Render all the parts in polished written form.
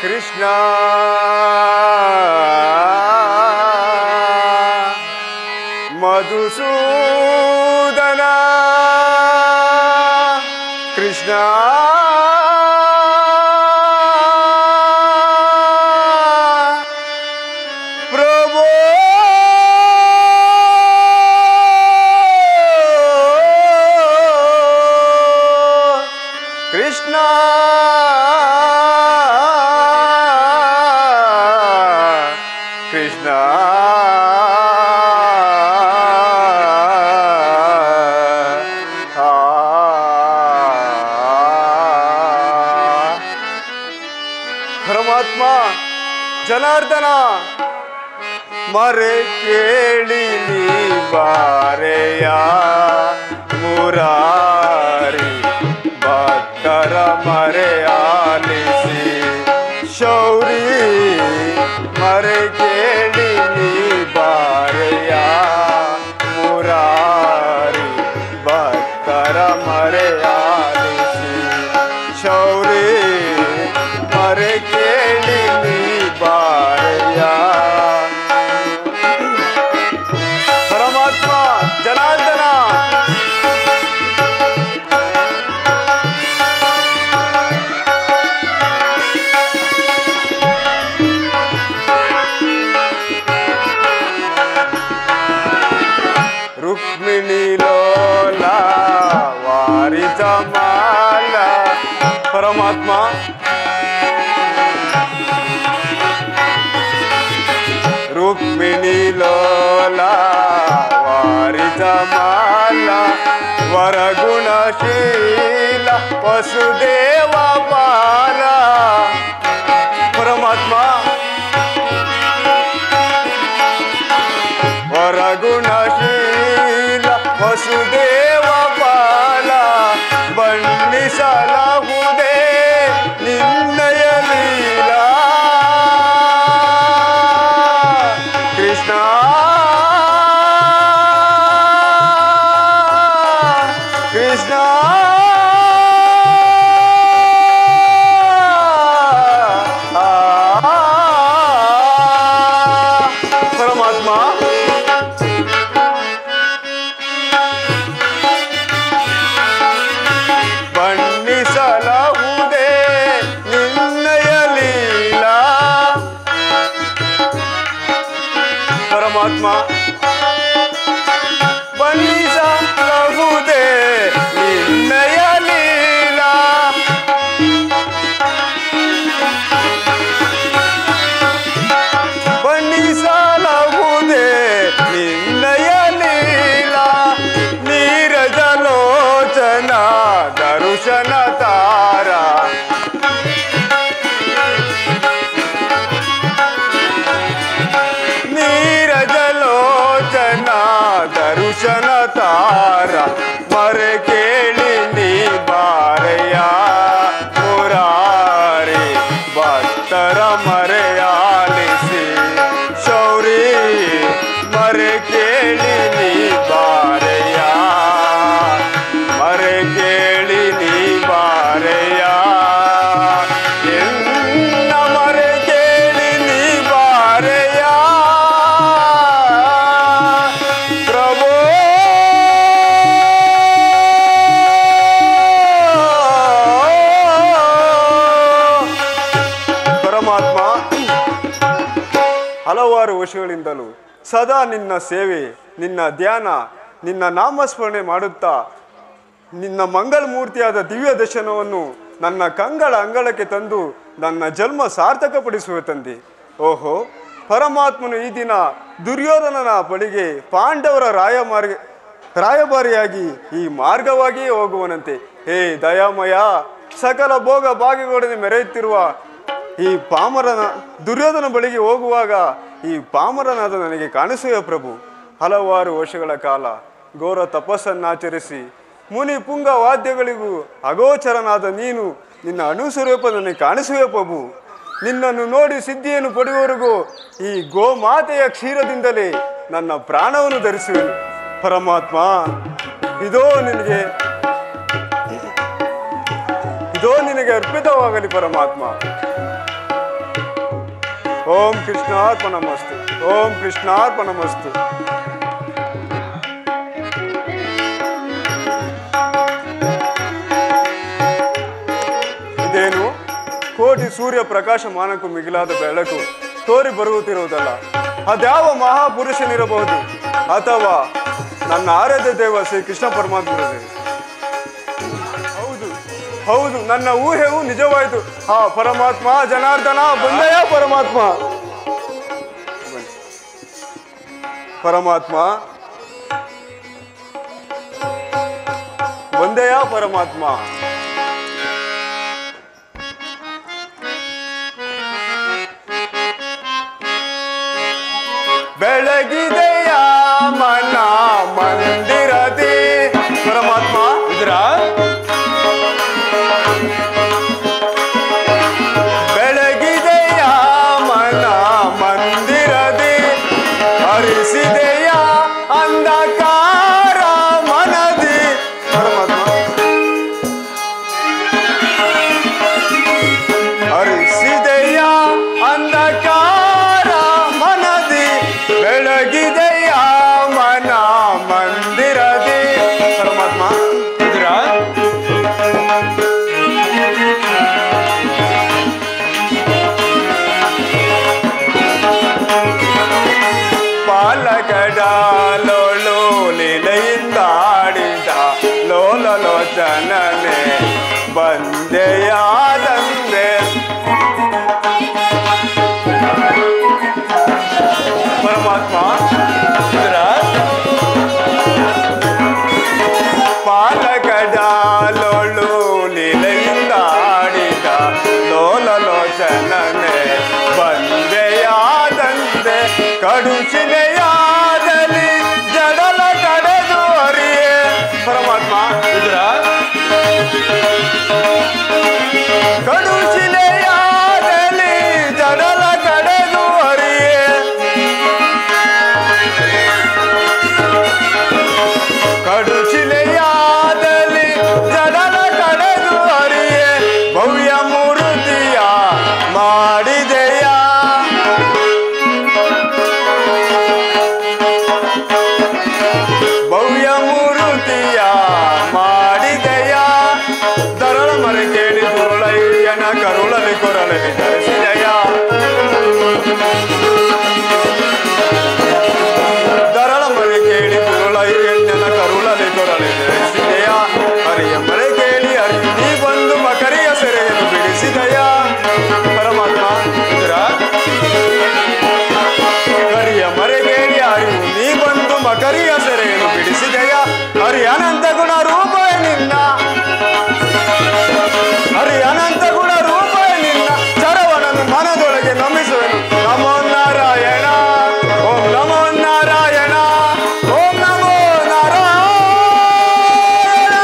ಕೃಷ್ಣ ಮಧುಸೂದನ ಕೃಷ್ಣ ಪ್ರಭು ಕೃಷ್ಣ ಕೃಷ್ಣ ಪರಮಾತ್ಮ ಜನಾರ್ದನ ಮರೆ ಕೇಳಿ ನೀ ಬಾರೆಯ ಮುರಾರಿ ಭಕ್ತರ ಮರೆ ಆಲಿಸಿ ಶೌರಿ ಮರೆ ಕೇಳಿ ನೀ ಬಾರೆಯ ಮುರಾರಿ ಭಕ್ತರ ಮರೆ ಆಲಿಸಿ ಶೌರಿ ಮರೆ ಕೇಳಿ ನೀ ಬಾರೆಯ ಪರಮಾತ್ಮ ಜನಾರ್ದನ ರುಕ್ಮಿಣಿ ಲೋಲ ವಾರಿತ ಮಾಲ ಪರಮಾತ್ಮ ರುಕ್ಮಿಣಿ ಲೋಲ ವಾರಿತ ಮಾಲ ವರಗುಣಶೀಲ ವಸುದೇವ ಬಾಲ ಪರಮಾತ್ಮ ವರಗುಣಶೀಲ ವಸುದೇವ ಬಾಲ ಬಣ್ಣಿಸಲಾಗುವುದೇ ನಿನ್ನಯ ಲೀಲಾ ಕೃಷ್ಣ ಕೃಷ್ಣ ಪರಮಾತ್ಮ ಬಣ್ಣಿಸಲಾಗುವುದೇ ನಿನ್ನಯ ಲೀಲಾ ಪರಮಾತ್ಮ ಬಣ್ಣಿಸಲಾಗುವುದೇ ನಿನ್ನಯ ಲೀಲಾ ಬಣ್ಣಿಸಲಾಗುವುದೇ ನಿನ್ನಯ ಲೀಲಾ ನೀರಜಲೋಚನ ದರುಶನ ತಾರ ನೀರಜಲೋಚನ ದರುಶನ ತಾರ ಮರೆ ಕೇಳಿ ನೀ ಬಾರೆಯ ಮುರಾರಿ ಭಕ್ತರ ಮರೆ ಆಲಿಸಿ ಶೌರಿ ಮರೆ ಕೇಳಿ ನೀ ಬಾರೆಯ ಮರೆ ಕೇಳಿ ನೀ ಬಾರೆಯ ಎನ್ನ ಮರೆ ಕೇಳಿ ನೀ ಬಾರೆಯ ಪ್ರಭು ಪರಮಾತ್ಮ ಹಲವಾರು ವರ್ಷಗಳಿಂದಲೂ ಸದಾ ನಿನ್ನ ಸೇವೆ ನಿನ್ನ ಧ್ಯಾನ ನಿನ್ನ ನಾಮಸ್ಮರಣೆ ಮಾಡುತ್ತಾ ನಿನ್ನ ಮಂಗಳಮೂರ್ತಿಯಾದ ದಿವ್ಯ ದರ್ಶನವನ್ನು ನನ್ನ ಕಂಗಳ ಅಂಗಳಕ್ಕೆ ತಂದು ನನ್ನ ಜನ್ಮ ಸಾರ್ಥಕಪಡಿಸುವ ತಂದೆ. ಓಹೋ ಪರಮಾತ್ಮನು ಈ ದಿನ ದುರ್ಯೋಧನನ ಬಳಿಗೆ ಪಾಂಡವರ ರಾಯಭಾರಿಯಾಗಿ ಈ ಮಾರ್ಗವಾಗಿಯೇ ಹೋಗುವನಂತೆ. ಹೇ ದಯಾಮಯ, ಸಕಲ ಭೋಗ ಭಾಗ್ಯಗಳೊಡನೆ ಮೆರೆಯುತ್ತಿರುವ ಈ ಪಾಮರನ ದುರ್ಯೋಧನ ಬಳಿಗೆ ಹೋಗುವಾಗ ಈ ಪಾಮರನಾದ ನನಗೆ ಕಾಣಿಸುವ ಪ್ರಭು. ಹಲವಾರು ವರ್ಷಗಳ ಕಾಲ ಘೋರ ತಪಸ್ಸನ್ನಾಚರಿಸಿ ಮುನಿ ಪುಂಗ ವಾದ್ಯಗಳಿಗೂ ಅಗೋಚರನಾದ ನೀನು ನಿನ್ನ ಅನುಸ್ವರೂಪದಲ್ಲಿ ಕಾಣಿಸುವೆ ಪ್ರಭು. ನಿನ್ನನ್ನು ನೋಡಿ ಸಿದ್ಧಿಯನ್ನು ಪಡೆಯುವವರೆಗೂ ಈ ಗೋಮಾತೆಯ ಕ್ಷೀರದಿಂದಲೇ ನನ್ನ ಪ್ರಾಣವನ್ನು ಧರಿಸುವೆನು ಪರಮಾತ್ಮ. ಇದೋ ನಿನಗೆ ಅರ್ಪಿತವಾಗಲಿ ಪರಮಾತ್ಮ. ಓಂ ಕೃಷ್ಣಾರ್ಪಣಮಸ್ತು. ಓಂ ಕೃಷ್ಣಾರ್ಪಣಮಸ್ತು. ಇದೇನು ಕೋಟಿ ಸೂರ್ಯ ಪ್ರಕಾಶಮಾನಕ್ಕೂ ಮಿಗಿಲಾದ ಬೆಳಕು ತೋರಿ ಬರುತ್ತಿರುವುದಲ್ಲ. ಅದ್ಯಾವ ಮಹಾಪುರುಷನಿರಬಹುದು, ಅಥವಾ ನನ್ನ ಆರಾಧ್ಯ ದೇವ ಶ್ರೀ ಕೃಷ್ಣ ಪರಮಾತ್ಮರೇ. ಹೌದು, ನನ್ನ ಊಹೆಯೂ ನಿಜವಾಯಿತು. ಪರಮಾತ್ಮ ಜನಾರ್ದನ ಬಂದೆಯ ಪರಮಾತ್ಮ. ಪರಮಾತ್ಮ ಬಂದೆಯ ಪರಮಾತ್ಮ. ಬೆಳಗಿದೆಯ ಮನ ಮಂದಿರದಿ ಪರಮಾತ್ಮ ಇದ್ರ ಬೆಳಗಿದೆಯ ಮನ ಮಂದಿರದಿ ಹರಿಸಿದೆಯ ಅಂಧಕಾರ ಮನದಿ ಪರಮಾತ್ಮ ಹರಿಸಿದೆಯ ಅಂಧಕಾರ ಮನದಿ ಬೆಳಗಿದೆಯ ಮನ ಮಂದಿರದಿ ಪರಮಾತ್ಮ ಇದ್ರ ಪಾಲಗಡಲೋಳು ಲೀಲೆಯಿಂದ ಆಡಿದ ಲೋಲಲೋಚನನೆ ಬಂದೆಯಾದಂದೆ ಪರಮಾತ್ಮ ಪಾಲಗಡಲೋಳು ಲೀಲೆಯಿಂದ ಆಡಿದ ಲೋಲಲೋಚನನೆ ಬಂದೆಯಾದಂತೆ ಕಡುಚಿಲೆಯಾದಲ್ಲಿ ಜಡಲ ಕಡೆದು ಅರಿಯೇ ಪರಮಾತ್ಮ ಇದ್ರ ಕಡುಚಿಲೆಯಾದಲ್ಲಿ ಜಡಲ ಕಡೆದು ಅರಿಯೇ ಕಡುಚಿಲೆಯಾದಲ್ಲಿ ಜಡಲ ಕಡೆದು ಅರಿಯೇ ಭವ್ಯ ಮೂರ್ತಿಯ ಮಾಡಿದೆಯ ಭವ್ಯ ಮೂರ್ತಿಯ ಮಾಡಿದೆಯ ದರಳ ಮರೆ ಕೇಳಿ ದುರುಳಯ್ಯನ ಕರುಳಲಿ ಕೊರಳಲಿ ಧರಿಸಿದೆಯ ದರಳ ಮರೆ ಕೇಳಿ ದುರುಳಯ್ಯನ ಕರುಳಲಿ ಕೊರಳಿ ಧರಿಸಿದೆಯ ಹರಿಯ ಮರೆ ಕೇಳಿ ಹರಿ ನೀ ಬಂದು ಮಕರಿಯ ಸೆರೆಯನ್ನು ಬಿಡಿಸಿದೆಯ ಪರಮಾತ್ಮ ಹರಿಯ ಮರೆ ಕೇಳಿ ಹರಿವು ನೀ ಬಂದು ಮಕರಿಯ ಸೆರೆಯನ್ನು ಬಿಡಿಸಿದೆಯ ಹರಿ ಅನಂತ ಗುಣ ರೂಪ ನಿನ್ನ ಹರಿ ಅನಂತ ಗುಣ ರೂಪ ನಿನ್ನ ಚರವಣನು ಮನದೊಳಗೆ ನಮಿಸುವೆನು. ನಮೋ ನಾರಾಯಣ ಓಂ ನಮೋ ನಾರಾಯಣ ಓಂ ನಮೋ ನಾರಾಯಣ.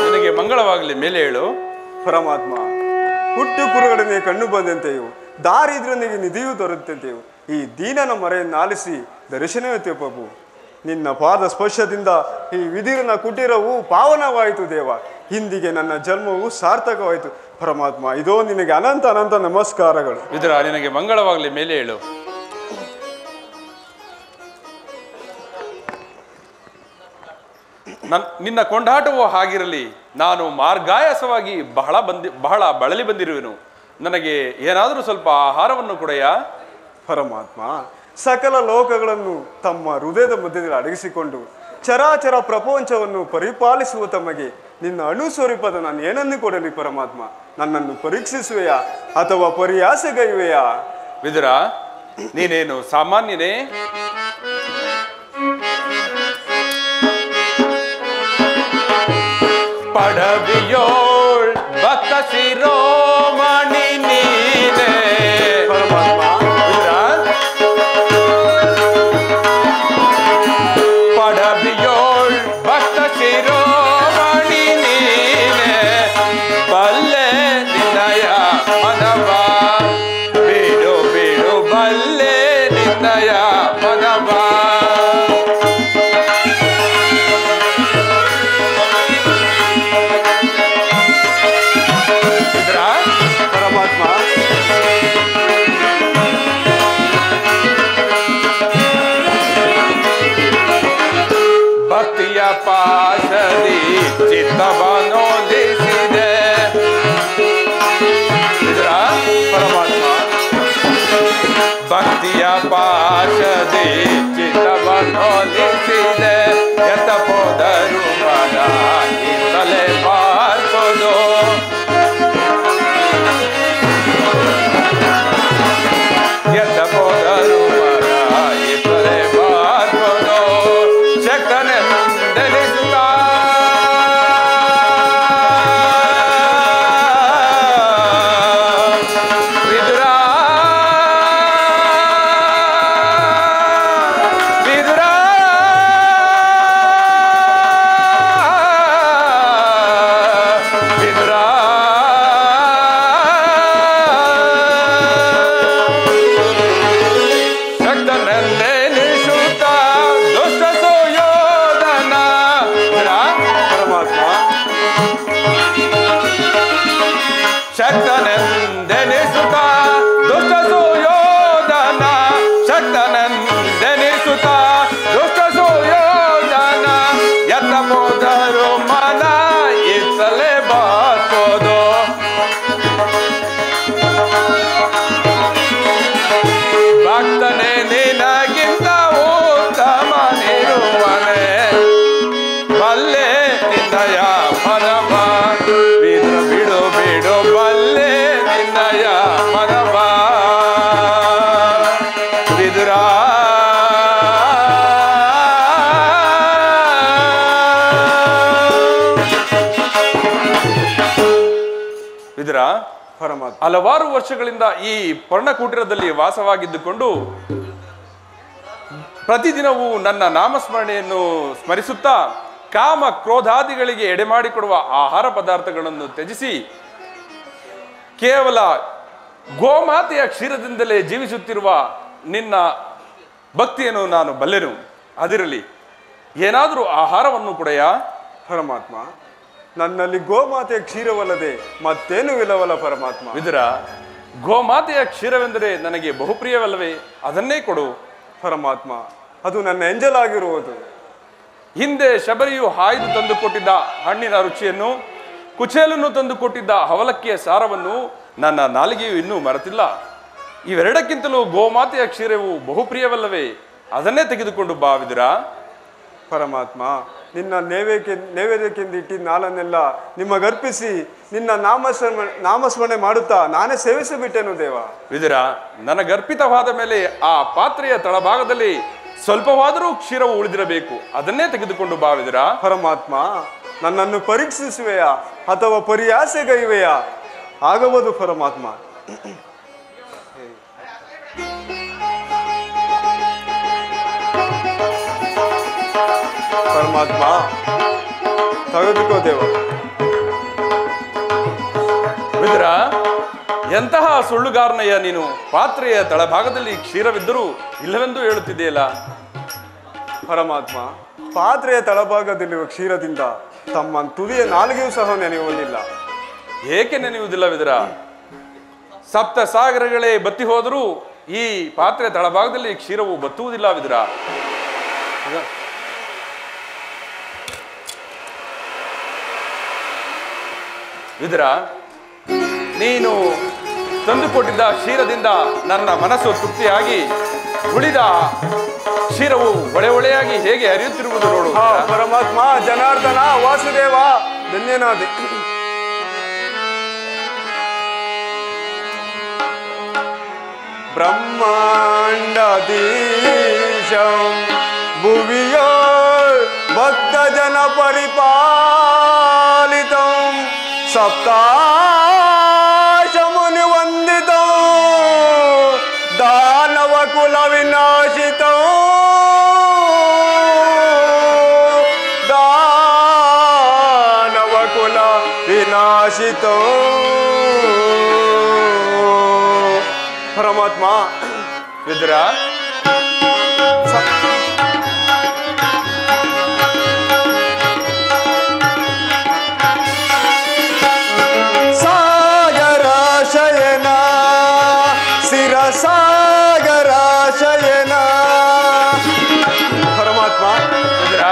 ನಿನಗೆ ಮಂಗಳವಾಗಲಿ, ಮೇಲೆ ಹೇಳು ಪರಮಾತ್ಮ. ಹುಟ್ಟು ಕುರುಗಡನೆ ಕಣ್ಣು ಬಂದಂತೆಯೂ ದಾರಿದ್ರ್ಯನಿಗೆ ನಿಧಿಯೂ ದೊರೆತಂತೆಯೂ ಈ ದೀನನ ಮರೆಯನ್ನು ಆಲಿಸಿ ದರ್ಶನವೇ ಪ್ರಭು. ನಿನ್ನ ಪಾದ ಸ್ಪರ್ಶದಿಂದ ಈ ವಿಧಿರನ ಕುಟೀರವು ಪಾವನವಾಯಿತು ದೇವ. ಇಂದಿಗೆ ನನ್ನ ಜನ್ಮವು ಸಾರ್ಥಕವಾಯಿತು ಪರಮಾತ್ಮ. ಇದೋ ನಿನಗೆ ಅನಂತ ಅನಂತ ನಮಸ್ಕಾರಗಳು. ನಿನಗೆ ಮಂಗಳವಾಗಲಿ, ಮೇಲೆ ಹೇಳು. ನಿನ್ನ ಕೊಂಡಾಟವೋ ಹಾಗಿರಲಿ. ನಾನು ಮಾರ್ಗಾಯಾಸವಾಗಿ ಬಹಳ ಬಳಲಿ ಬಂದಿರುವೆನು. ನನಗೆ ಏನಾದರೂ ಸ್ವಲ್ಪ ಆಹಾರವನ್ನು ಕೊಡೆಯಾ? ಪರಮಾತ್ಮ, ಸಕಲ ಲೋಕಗಳನ್ನು ತಮ್ಮ ಹೃದಯದ ಮಧ್ಯದಲ್ಲಿ ಅಡಗಿಸಿಕೊಂಡು ಚರಾಚರ ಪ್ರಪಂಚವನ್ನು ಪರಿಪಾಲಿಸುವ ತಮಗೆ ನಿನ್ನ ಅಣುಸ್ವರೂಪದ ನಾನು ಏನನ್ನು ಕೊಡಲಿ ಪರಮಾತ್ಮ? ನನ್ನನ್ನು ಪರೀಕ್ಷಿಸುವೆಯಾ ಅಥವಾ ಪರಿಹಾಸಗೈವೆಯಾ? ವಿದುರ, ನೀನೇನು ಸಾಮಾನ್ಯನೇ? ಪಡವಿಯೋಳ್ ಭಕ್ತ ಶಿರೋಮಣಿ ನೀನೇ ಪರಮಾತ್ಮ. ಪಾಶದಿ ಚಿತ್ತವನ್ನೋದಿಸಿದೆ. ಇದರ ಪರಮಾತ್ಮ ಭಕ್ತಿಯ ಪಾಶದಿ ಚಿತ್ತವನ್ನೋದಿಸಿದೆ. ಎತ್ತ ಹೋದರು ಮನ ಇತ್ತಲೆ ಬಾರ್ಬೋದು. ಎತ್ತ ಹೋದರು ಮನ ಇತ್ತಲೆ ಬಾರ್ಬೋದು. ಶಕ್ತನೆಂದೆನಿಸುತ್ತ ಶಕ್ತನೆಂದೆನಿಸುತ್ತ ದುಷ್ಟ ಸುಯೋಧನ, ಶಕ್ತನೆಂದೆನಿಸುತ್ತ ದುಷ್ಟ ಸುಯೋಧನ. ಎತ್ತ ಹೋದರು ಮನ ಇತ್ತಲೇ ಬಾರ್ಬೋದು. ಭಕ್ತನೇ ನಿನಗಿಂತ ಉತ್ತಮನಿರುವನೆ, ಬಲ್ಲೆ ನಿನ್ನಯ ಮನವ ಬಿಡು ಬಿಡು ಬಿಡು, ಬಲ್ಲೆ ನಿನ್ನಯ ಮನವ ವಿದುರ. ವಿದುರ ಪರಮಾತ್ಮ ಹಲವಾರು ವರ್ಷಗಳಿಂದ ಈ ಪರ್ಣಕೂಟಿರದಲ್ಲಿ ವಾಸವಾಗಿದ್ದುಕೊಂಡು ಪ್ರತಿದಿನವೂ ನನ್ನ ನಾಮಸ್ಮರಣೆಯನ್ನು ಸ್ಮರಿಸುತ್ತಾ ಕಾಮ ಕ್ರೋಧಾದಿಗಳಿಗೆ ಎಡೆಮಾಡಿಕೊಡುವ ಆಹಾರ ಪದಾರ್ಥಗಳನ್ನು ತ್ಯಜಿಸಿ ಕೇವಲ ಗೋಮಾತೆಯ ಕ್ಷೀರದಿಂದಲೇ ಜೀವಿಸುತ್ತಿರುವ ನಿನ್ನ ಭಕ್ತಿಯನ್ನು ನಾನು ಬಲ್ಲೆನು. ಅದಿರಲಿ, ಏನಾದರೂ ಆಹಾರವನ್ನು ಕೊಡೆಯ? ಪರಮಾತ್ಮ, ನನ್ನಲ್ಲಿ ಗೋಮಾತೆಯ ಕ್ಷೀರವಲ್ಲದೆ ಮತ್ತೇನು ಇಲ್ಲವಲ್ಲ ಪರಮಾತ್ಮ. ವಿದುರ, ಗೋಮಾತೆಯ ಕ್ಷೀರವೆಂದರೆ ನನಗೆ ಬಹುಪ್ರಿಯವಲ್ಲವೇ? ಅದನ್ನೇ ಕೊಡು. ಪರಮಾತ್ಮ, ಅದು ನನ್ನ ಎಂಜಲಾಗಿರುವುದು. ಹಿಂದೆ ಶಬರಿಯು ಹಾಯ್ದು ತಂದು ಕೊಟ್ಟಿದ್ದ ಹಣ್ಣಿನ ರುಚಿಯನ್ನು, ಕುಚೇಲನ್ನು ತಂದು ಕೊಟ್ಟಿದ್ದ ಅವಲಕ್ಕಿಯ ಸಾರವನ್ನು ನನ್ನ ನಾಲಿಗೆಯು ಇನ್ನೂ ಮರೆತಿಲ್ಲ. ಇವೆರಡಕ್ಕಿಂತಲೂ ಗೋಮಾತೆಯ ಕ್ಷೀರವು ಬಹುಪ್ರಿಯವಲ್ಲವೇ? ಅದನ್ನೇ ತೆಗೆದುಕೊಂಡು ಬಾ ವಿದುರ. ಪರಮಾತ್ಮ, ನಿನ್ನ ನೈವೇದ್ಯಕ್ಕೆಂದು ಇಟ್ಟಿದ್ದ ನಾಳನ್ನೆಲ್ಲ ನಿಮಗರ್ಪಿಸಿ ನಿನ್ನ ನಾಮಸ್ಮರಣೆ ಮಾಡುತ್ತಾ ನಾನೇ ಸೇವಿಸಿಬಿಟ್ಟೆನು ದೇವ. ವಿದುರ, ನನಗರ್ಪಿತವಾದ ಮೇಲೆ ಆ ಪಾತ್ರೆಯ ತಳಭಾಗದಲ್ಲಿ ಸ್ವಲ್ಪವಾದರೂ ಕ್ಷೀರವು ಉಳಿದಿರಬೇಕು. ಅದನ್ನೇ ತೆಗೆದುಕೊಂಡು ಬಾ ವಿದುರ. ಪರಮಾತ್ಮ, ನನ್ನನ್ನು ಪರೀಕ್ಷಿಸುವೆಯಾ ಅಥವಾ ಪರಿಹಾಸೆಗೈವೆಯಾ? ಆಗಬಹುದು ಪರಮಾತ್ಮ. ಪರಮಾತ್ಮ, ತೆಗೆದುಕೋ ದೇವ. ವಿದುರ, ಎಂತಹ ಸುಳ್ಳುಗಾರನಯ್ಯ ನೀನು! ಪಾತ್ರೆಯ ತಳಭಾಗದಲ್ಲಿ ಕ್ಷೀರವಿದ್ದರೂ ಇಲ್ಲವೆಂದು ಹೇಳುತ್ತಿದೆಯಲ್ಲ. ಪರಮಾತ್ಮ, ಪಾತ್ರೆಯ ತಳಭಾಗದಲ್ಲಿರುವ ಕ್ಷೀರದಿಂದ ತಮ್ಮ ತುದಿಯ ನಾಲಿಗೆಯೂ ಸಹ ನೆನೆಯುವುದಿಲ್ಲ. ಏಕೆ ನೆನೆಯುವುದಿಲ್ಲ ವಿದುರ? ಸಪ್ತ ಸಾಗರಗಳೇ ಬತ್ತಿ ಹೋದರೂ ಈ ಪಾತ್ರೆಯ ತಳಭಾಗದಲ್ಲಿ ಕ್ಷೀರವು ಬತ್ತುವುದಿಲ್ಲ ವಿದುರ. ವಿದುರ, ನೀನು ತಂದುಕೊಟ್ಟಿದ್ದ ಕ್ಷೀರದಿಂದ ನನ್ನ ಮನಸ್ಸು ತೃಪ್ತಿಯಾಗಿ ಉಳಿದ ಕ್ಷೀರವು ಒಳೆ ಒಳೆಯಾಗಿ ಹೇಗೆ ಹರಿಯುತ್ತಿರುವುದು ನೋಡು. ಪರಮಾತ್ಮ, ಜನಾರ್ದನ, ವಾಸುದೇವ, ಧನ್ಯನಾದೆ. ಬ್ರಹ್ಮಾಂಡದೀಶಂ ಭುವಿಯೋ ಭಕ್ತ ಜನ ಪರಿಪಾಲಿತಂ ಸಪ್ತಾಶಮುನಿ ವಂದಿತಂ ದಾನವ ಕುಲ ವಿನಾಶಿತಂ ದಾನವ ಕುಲ ವಿನಾಶಿತಂ. ಪರಮಾತ್ಮ, ವಿದುರ, ಸಾಗರ ಶಯನ ಶಿರ ಸಾಗರ ಶಯನ. ಪರಮಾತ್ಮ, ವಿದುರ,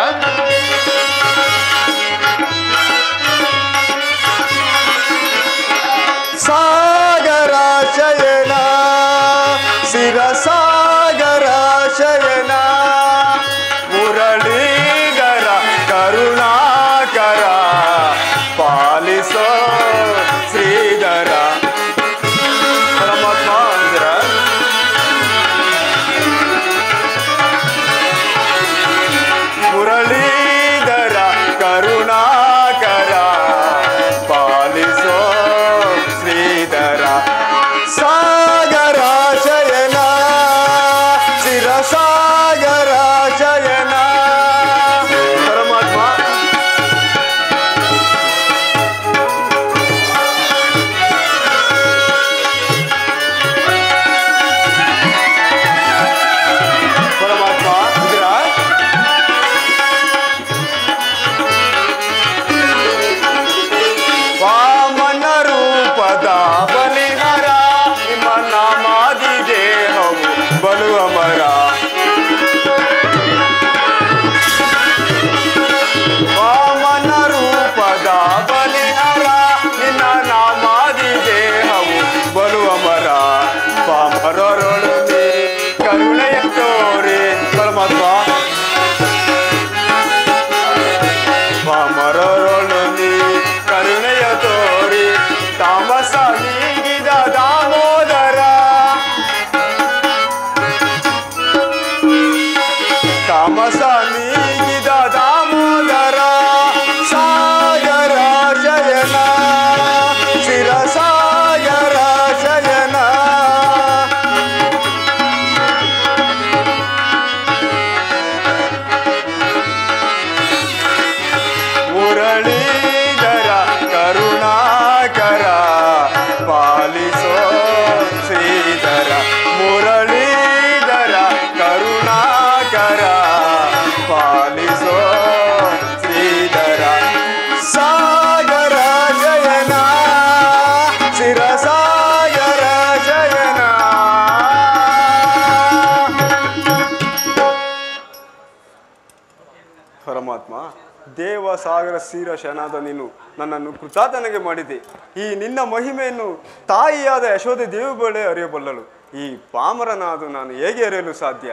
ದೇವ ಸಾಗರ ಶೀರಶನಾದ ನೀನು ನನ್ನನ್ನು ಕೃತಾರ್ಥನಿಗೆ ಮಾಡಿದೆ. ಈ ನಿನ್ನ ಮಹಿಮೆಯನ್ನು ತಾಯಿಯಾದ ಯಶೋದೆ ದೇವಿಗಳೇ ಅರಿಯಬಲ್ಲಳು. ಈ ಪಾಮರನಾದ ನಾನು ಹೇಗೆ ಅರಿಯಲು ಸಾಧ್ಯ?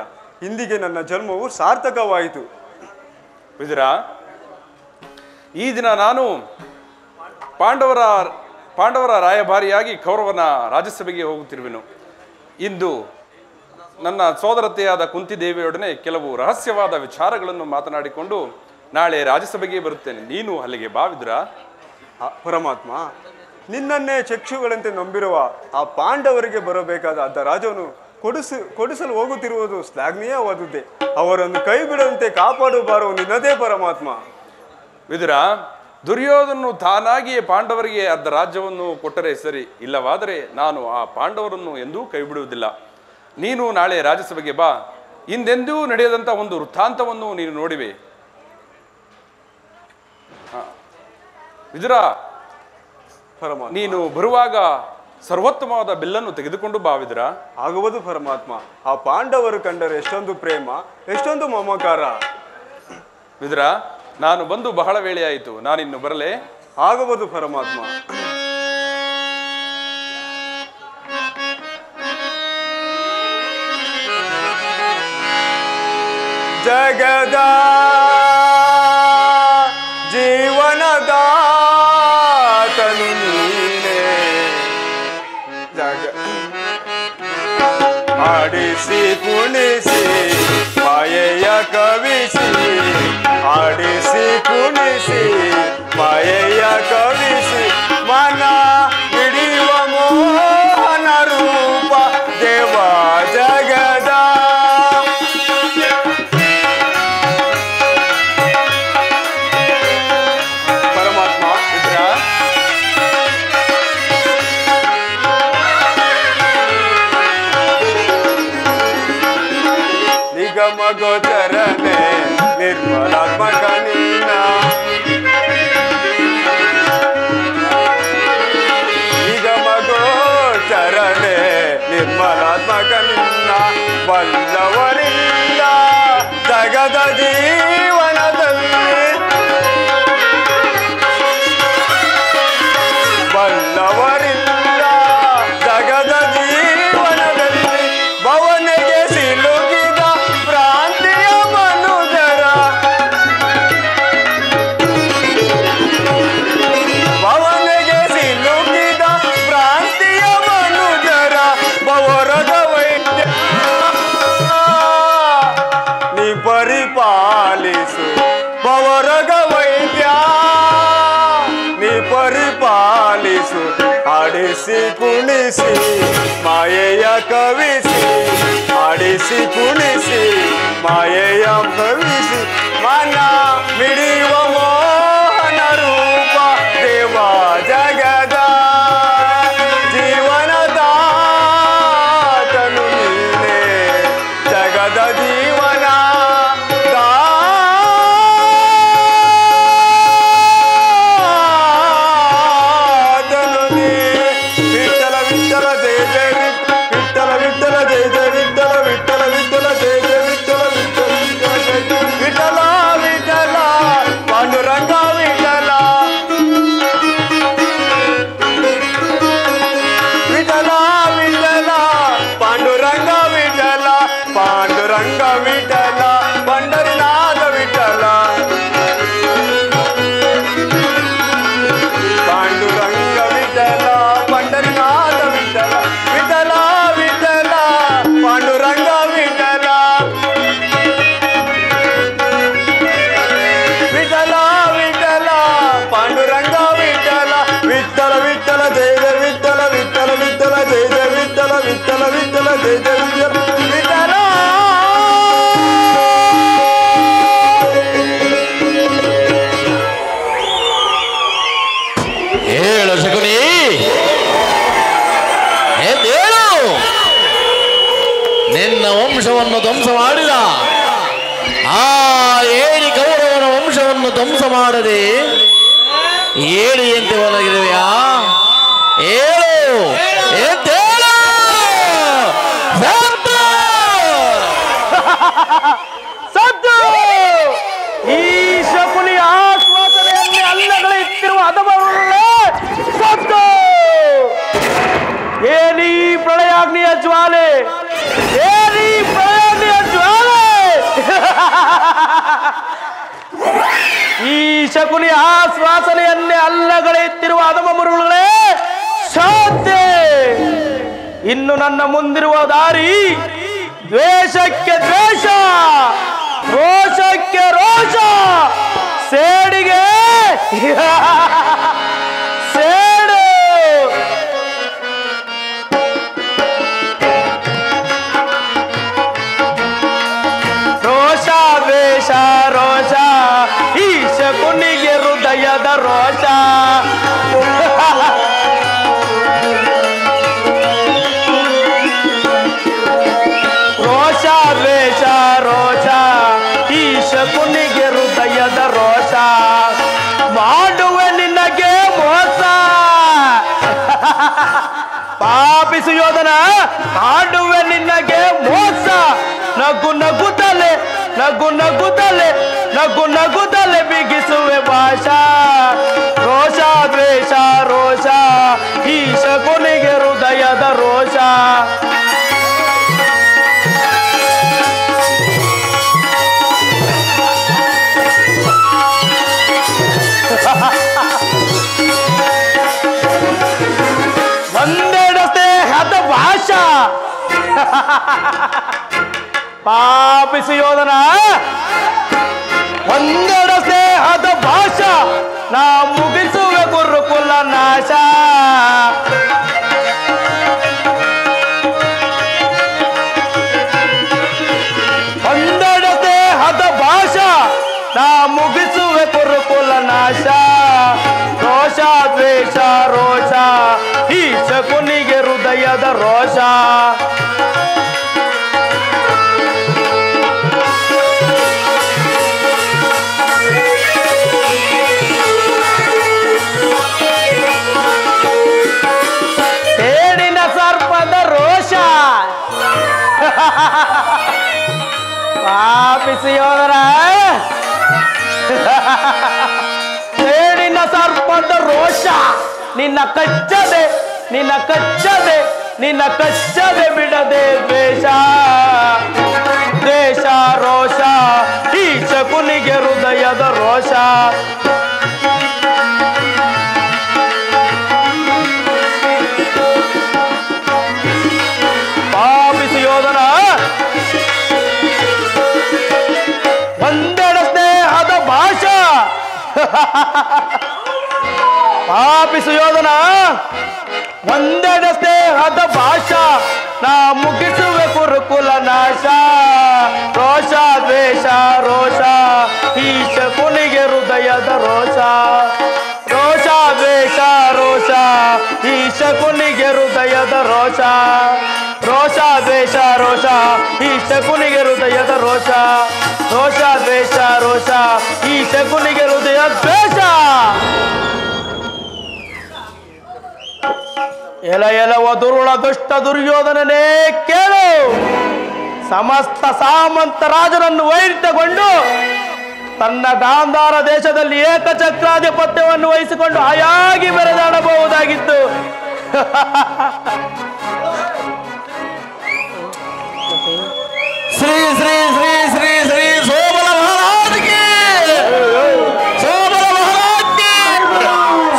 ಇಂದಿಗೆ ನನ್ನ ಜನ್ಮವು ಸಾರ್ಥಕವಾಯಿತು. ವಿದುರ, ಈ ದಿನ ನಾನು ಪಾಂಡವರ ರಾಯಭಾರಿಯಾಗಿ ಕೌರವನ ರಾಜ್ಯಸಭೆಗೆ ಹೋಗುತ್ತಿರುವೆನು. ಇಂದು ನನ್ನ ಸೋದರತೆಯಾದ ಕುಂತಿದೇವಿಯೊಡನೆ ಕೆಲವು ರಹಸ್ಯವಾದ ವಿಚಾರಗಳನ್ನು ಮಾತನಾಡಿಕೊಂಡು ನಾಳೆ ರಾಜ್ಯಸಭೆಗೆ ಬರುತ್ತೇನೆ. ನೀನು ಅಲ್ಲಿಗೆ ಬಾ ವಿದುರ. ಪರಮಾತ್ಮ, ನಿನ್ನನ್ನೇ ಚಕ್ಷುಗಳಂತೆ ನಂಬಿರುವ ಆ ಪಾಂಡವರಿಗೆ ಬರಬೇಕಾದ ಅರ್ಧ ರಾಜವನ್ನು ಕೊಡಿಸಲು ಹೋಗುತ್ತಿರುವುದು ಶ್ಲಾಘನೀಯವಾದುದೇ. ಅವರನ್ನು ಕೈ ಬಿಡದಂತೆ ಕಾಪಾಡುವ ನಿನ್ನದೇ ಪರಮಾತ್ಮ. ವಿದುರ, ದುರ್ಯೋಧನನು ತಾನಾಗಿಯೇ ಪಾಂಡವರಿಗೆ ಅರ್ಧ ರಾಜ್ಯವನ್ನು ಕೊಟ್ಟರೆ ಸರಿ, ಇಲ್ಲವಾದರೆ ನಾನು ಆ ಪಾಂಡವರನ್ನು ಎಂದೂ ಕೈ ಬಿಡುವುದಿಲ್ಲ. ನೀನು ನಾಳೆ ರಾಜ್ಯಸಭೆಗೆ ಬಾ. ಹಿಂದೆಂದೂ ನಡೆಯದಂಥ ಒಂದು ವೃತ್ತಾಂತವನ್ನು ನೀನು ನೋಡಿವೆ. ವಿದುರ, ಪರಮಾತ್ಮ, ನೀನು ಬರುವಾಗ ಸರ್ವೋತ್ತಮವಾದ ಬಿಲ್ಲನ್ನು ತೆಗೆದುಕೊಂಡು ಬಾ ವಿದುರ. ಆಗುವುದು ಪರಮಾತ್ಮ. ಆ ಪಾಂಡವರು ಕಂಡರೆ ಎಷ್ಟೊಂದು ಪ್ರೇಮ, ಎಷ್ಟೊಂದು ಮಮಕಾರ. ವಿದುರ, ನಾನು ಬಂದು ಬಹಳ ವೇಳೆಯಾಯಿತು, ನಾನಿನ್ನು ಬರಲೇ? ಆಗುವುದು ಪರಮಾತ್ಮ. ಜಗದ ಜೀವನದಾತನು ನೀನೇ, ಆಡಿಸಿ ಕುಣಿಸಿ ಮಾಯೆಯ ಕವಿಸಿ, ಆಡಿಸಿ ಕುಣಿಸಿ ಮಾಯೆಯ ಕವಿಸಿ, ಮನ ಹಿಡಿಯುವ ಮೋಹನ ರೂಪ ದೇವ ಜಗದ. ಪರಮಾತ್ಮ, ನಿಗಮ ಗೋಚರನೆ ನಿರ್ಮಲಾತ್ಮಕ ನಿನ್ನ, ನಿಗಮ ಗೋಚರನೆ ನಿರ್ಮಲಾತ್ಮಕ ನಿನ್ನ, ಬಲ್ಲವರಿಲ್ಲ ಜಗದ ಜೀವನದಲ್ಲಿ, ಬಲ್ಲವರಿಲ್ಲ ಜಗದ ಜೀವನದಲ್ಲಿ, ಭವನೆಗೆ ಸಿಲುಕಿದ ಪ್ರಾಂತಿಯ ಮನುಜರ, ಭವನೆಗೆ ಸಿಲುಕಿದ ಪ್ರಾಂತಿಯ ಮನುಜರ, ಭವರದ ವೈದ್ಯ ನೀ ಪರಿಪಾಲಿಸು, ಭವರಗ ವೈದ್ಯ ನೀ ಪರಿಪಾಲಿಸು, ಆಡಿಸಿ ಕುಣಿಸಿ ಮಾಯೆಯ ಕವಿಸಿ, ಆಡಿಸಿ ಕುಣಿಸಿ ಮಾಯೆಯ ಕವಿಸಿ, ಮನ ಮಿಡಿಯುವ ಮೋಹನ ರೂಪ ದೇವ ಜಗದ ಜೀವನದಾತನು ನೀನೇ, ಜಗದ ಜೀವನ ದಾತನು ನೀ. ವಿಠಲ ವಿಠಲ ಜಯ ಜಯ ವಿಠಲ ವಿಠಲ ಜಯ ಜಯ ವಿಠಲ ವಿಠಲ ವಿಠಲ ಜಯ ಜಯ ವಿಠಲ ವಿಠಲ ವಿಠಲ ವಿಠಲ ಪಾಂಡುರಂಗ ವಿಠಲ, ವಿಠಲ ವಿಠಲ ಪಾಂಡುರಂಗ ವಿಠಲ, ಪಾಂಡುರಂಗ ವಿಠಲ ಪಂಡರಿನಾಥ ವಿಠಲ, ಪಾಂಡುರಂಗ ವಿಠಲ ಪಂಡರಿನಾಥ ವಿಠಲ, ವಿಠಲ ವಿಠಲ ಪಾಂಡುರಂಗ ವಿಠಲ, ವಿಠಲ ವಿಠಲ ಪಾಂಡುರಂಗ ವಿಠಲ, ವಿಠಲ ವಿಠಲ ಜಯ ಜಯ ವಿಠಲ ವಿಠಲ ವಿಠಲ ಜಯ ಜಯ ವಿಠಲ ವಿಠಲ ವಿಠಲ ಜಯ ಜಯ ವಿಠಲ ವಿಠಲ. ಹೇಳು ಶಕುನಿ, ಹೇಳು. ನಿನ್ನ ವಂಶವನ್ನು ಧ್ವಂಸ ಮಾಡಿದ ಆ ಏಳಿ ಕೌರವನ ವಂಶವನ್ನು ಧ್ವಂಸ ಮಾಡದೆ ಏಳಿಯಂತೆ ಒಳಗಿರುವೆಯಾ? ಹೇಳು, ಎದ್ದೇಳು. ಸದ್ದು ಈ ಶಕುನಿಯ ಶಕುನಿ ಆಶ್ವಾಸನೆಯನ್ನೇ ಅಲ್ಲಗಳೆಯುತ್ತಿರುವ ಅಧಮ ಮರುಗಳೇ ಶಾಂತಿ. ಇನ್ನು ನನ್ನ ಮುಂದಿರುವ ದಾರಿ ದ್ವೇಷಕ್ಕೆ ದ್ವೇಷ, ರೋಷಕ್ಕೆ ರೋಷ, ಸೇಡಿಗೆ ಸೇಡು. ರೋಷ ದ್ವೇಷ ರೋಷ, ಈ ಶಕುನಿಗೆ ಹೃದಯದ ರೋಷ. ರೋಷ ದ್ವೇಷ ರೋಷ, ಈ ಶಕುನಿಗೆ ಹೃದಯದ ರೋಷ. ಮಾಡುವೆ ನಿನಗೆ ಮೋಸ ಪಾಪಿ ಸುಯೋಧನ, ಮಾಡುವೆ ನಿನಗೆ ಮೋಸ. ನಗು ನಗುತ್ತಲೆ ನಗು ನಗುತ್ತಲೆ ನಗು ನಗುತ್ತಲೆ ಬಿಗಿಸುವೆ ಭಾಷಾ. ರೋಷ ದ್ವೇಷ ರೋಷ, ಈ ಶಕುನಿಗೆ ಹೃದಯದ ರೋಷ. ಒಂದೆರಡು ಸ್ನೇಹದ ಭಾಷಾ ಪಾಪಿ ಸುಯೋಧನ, ಒಂದೆರಡು ಸ್ನೇಹದ ಭಾಷಾ. ನಾ ಮುಗಿಸುವೆ ಗುರುಕುಲ ನಾಶ. ಒಂದೆರಡು ಸ್ನೇಹದ ಭಾಷಾ, ನಾ ಮುಗಿಸುವೆ ಗುರುಕುಲ ನಾಶ. ರೋಷ ದ್ವೇಷ ರೋಷ, ಈ ಶಕುನಿಗೆ ಹೃದಯದ ರೋಷ. ಸೇಡಿನ ಸರ್ಪದ ರೋಷ ಪಾಪಿ ಸುಯೋಧನ, ಸೇಡಿನ ಸರ್ಪದ ರೋಷ. ನಿನ್ನ ಕಚ್ಚದೆ ನಿನ್ನ ಕಚ್ಚದೆ ನಿನ್ನ ಕಚ್ಚದೆ ಬಿಡದೆ ದ್ವೇಷ. ದ್ವೇಷ ರೋಷ, ಈ ಶಕುನಿಗೆ ಹೃದಯದ ರೋಷ. ಪಾಪಿ ಸುಯೋಧನ, ಒಂದೆರಡು ಸ್ನೇಹದ ಭಾಷಾ ಪಾಪಿ ಸುಯೋಧನ, ಒಂದೆರಡು ಸ್ನೇಹದ ಭಾಷಾ. ನಾ ಮುಗಿಸುವೆ ಗುರುಕುಲ ನಾಶ. ರೋಷ ದ್ವೇಷ ರೋಷ, ಈ ಶಕುನಿಗೆ ಹೃದಯದ ರೋಷ. ರೋಷ ದ್ವೇಷ ರೋಷ, ಈ ಶಕುನಿಗೆ ಹೃದಯದ ರೋಷ. ರೋಷ ದ್ವೇಷ ರೋಷ, ಈ ಶಕುನಿಗೆ ಹೃದಯದ ರೋಷ. ರೋಷ ದ್ವೇಷ ರೋಷ, ಈ ಶಕುನಿಗೆ ಹೃದಯ ದ್ವೇಷ. ಎಲ ಎಲವ ದುರುಳ ದುಷ್ಟ ದುರ್ಯೋಧನನೇ ಕೇಳು. ಸಮಸ್ತ ಸಾಮಂತ ರಾಜರನ್ನು ವೈರಿತಗೊಂಡು ತನ್ನ ಗಾಂಧಾರ ದೇಶದಲ್ಲಿ ಏಕಚಕ್ರಾಧಿಪತ್ಯವನ್ನು ವಹಿಸಿಕೊಂಡು ಹಾಯಾಗಿ ಮೆರೆದಾಡಬಹುದಾಗಿತ್ತು. ಶ್ರೀ ಶ್ರೀ ಶ್ರೀ ಶ್ರೀ ಶ್ರೀ ಸೋಮಲ ಮಹಾರಾಜ್ಗೆ, ಸೋಮಲ ಮಹಾರಾಜ್ಗೆ,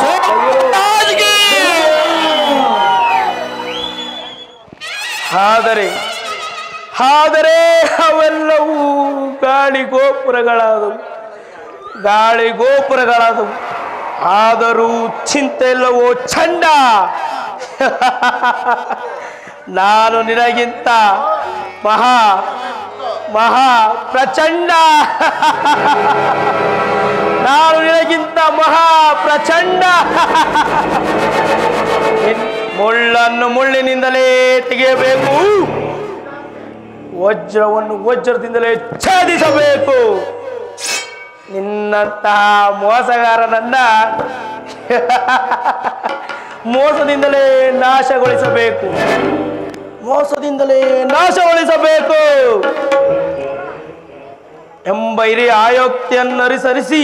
ಸೋಮರಾಜ್ಗೆ. ಆದರೆ ಅವೆಲ್ಲವೂ ಗಾಳಿ ಗೋಪುರಗಳಾದವು, ಗಾಳಿ ಗೋಪುರಗಳಾದವು. ಆದರೂ ಚಿಂತೆ ಇಲ್ಲವೋ ಚಂಡ, ನಾನು ನಿನಗಿಂತ ಮಹಾ ಮಹಾ ಪ್ರಚಂಡ. ನಾನು ನಿನಗಿಂತ ಮಹಾ ಪ್ರಚಂಡ. ಮುಳ್ಳನ್ನು ಮುಳ್ಳಿನಿಂದಲೇ ತೆಗೆಯಬೇಕು, ವಜ್ರವನ್ನು ವಜ್ರದಿಂದಲೇ ಛೇದಿಸಬೇಕು. ನಿನ್ನಂತಹ ಮೋಸಗಾರನನ್ನ ಮೋಸದಿಂದಲೇ ನಾಶಗೊಳಿಸಬೇಕು, ಮೋಸದಿಂದಲೇ ನಾಶಗೊಳಿಸಬೇಕು ಎಂಬ ಹಿರಿಯ ಆಯೋಕ್ತಿಯನ್ನು ಅನುಸರಿಸಿ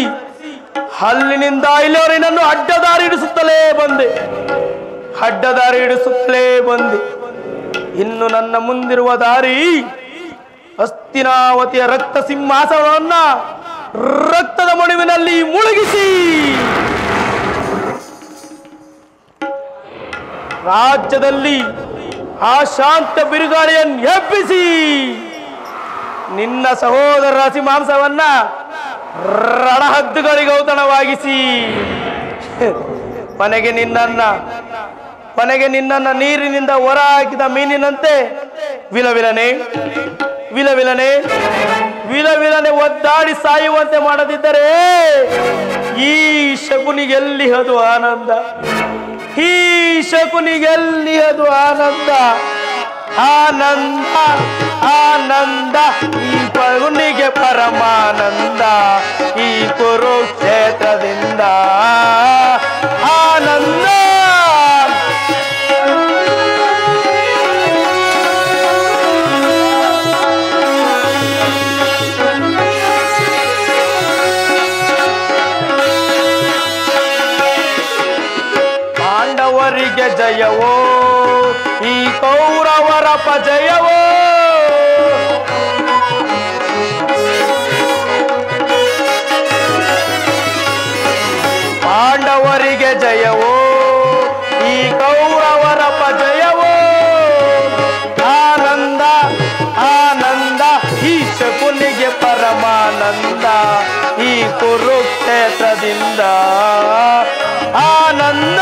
ಹಲ್ಲಿನಿಂದ ಇಲ್ಲಿವರೆಗೂ ಅಡ್ಡದಾರಿ ಹಿಡಿಸುತ್ತಲೇ ಬಂದೆ, ಅಡ್ಡದಾರಿ ಹಿಡಿಸುತ್ತಲೇ ಬಂದೆ. ಇನ್ನು ನನ್ನ ಮುಂದಿರುವ ದಾರಿ ಹಸ್ತಿನಾವತಿಯ ರಕ್ತ ಸಿಂಹಾಸನವನ್ನ ರಕ್ತದ ಮಡುವಿನಲ್ಲಿ ಮುಳುಗಿಸಿ ರಾಜ್ಯದಲ್ಲಿ ಆ ಶಾಂತ ಬಿರುಗಾಳಿಯನ್ನು ಎಬ್ಬಿಸಿ ನಿನ್ನ ಸಹೋದರ ಹಸಿ ಮಾಂಸವನ್ನ ರಣಹದ್ದುಗಳಿಗೆ ಔತಣವಾಗಿಸಿ ಮನೆಗೆ ನಿನ್ನನ್ನ ನೀರಿನಿಂದ ಹೊರ ಹಾಕಿದ ಮೀನಿನಂತೆ ವಿಲವಿಲನೆ ವಿಲವಿಲನೆ ವಿಲವಿಲನೆ ಒದ್ದಾಡಿ ಸಾಯುವಂತೆ ಮಾಡದಿದ್ದರೆ ಈ ಶಕುನಿಗೆಲ್ಲಿ ಅದು ಆನಂದ, ಈ ಶಕುನಿಗೆಲ್ಲಿ ಅದು ಆನಂದ, ಆನಂದ ಆನಂದ ಈ ಶಕುನಿಗೆ ಪರಮಾನಂದ ಈ ಕುರುಕ್ಷೇತ್ರದಿಂದ ಆನಂದ. ಪಾಂಡವರಿಗೆ ಜಯವೋ ಈ ಕೌರವರ ಪಜಯವೋ, ಪಾಂಡವರಿಗೆ ಜಯವೋ ಈ ಕೌರವರ ಪಜಯವೋ, ಆನಂದ ಆನಂದ ಈ ಶಕುನಿಗೆ ಪರಮಾನಂದ ಈ ಕುರುಕ್ಷೇತ್ರದಿಂದ ಆನಂದ.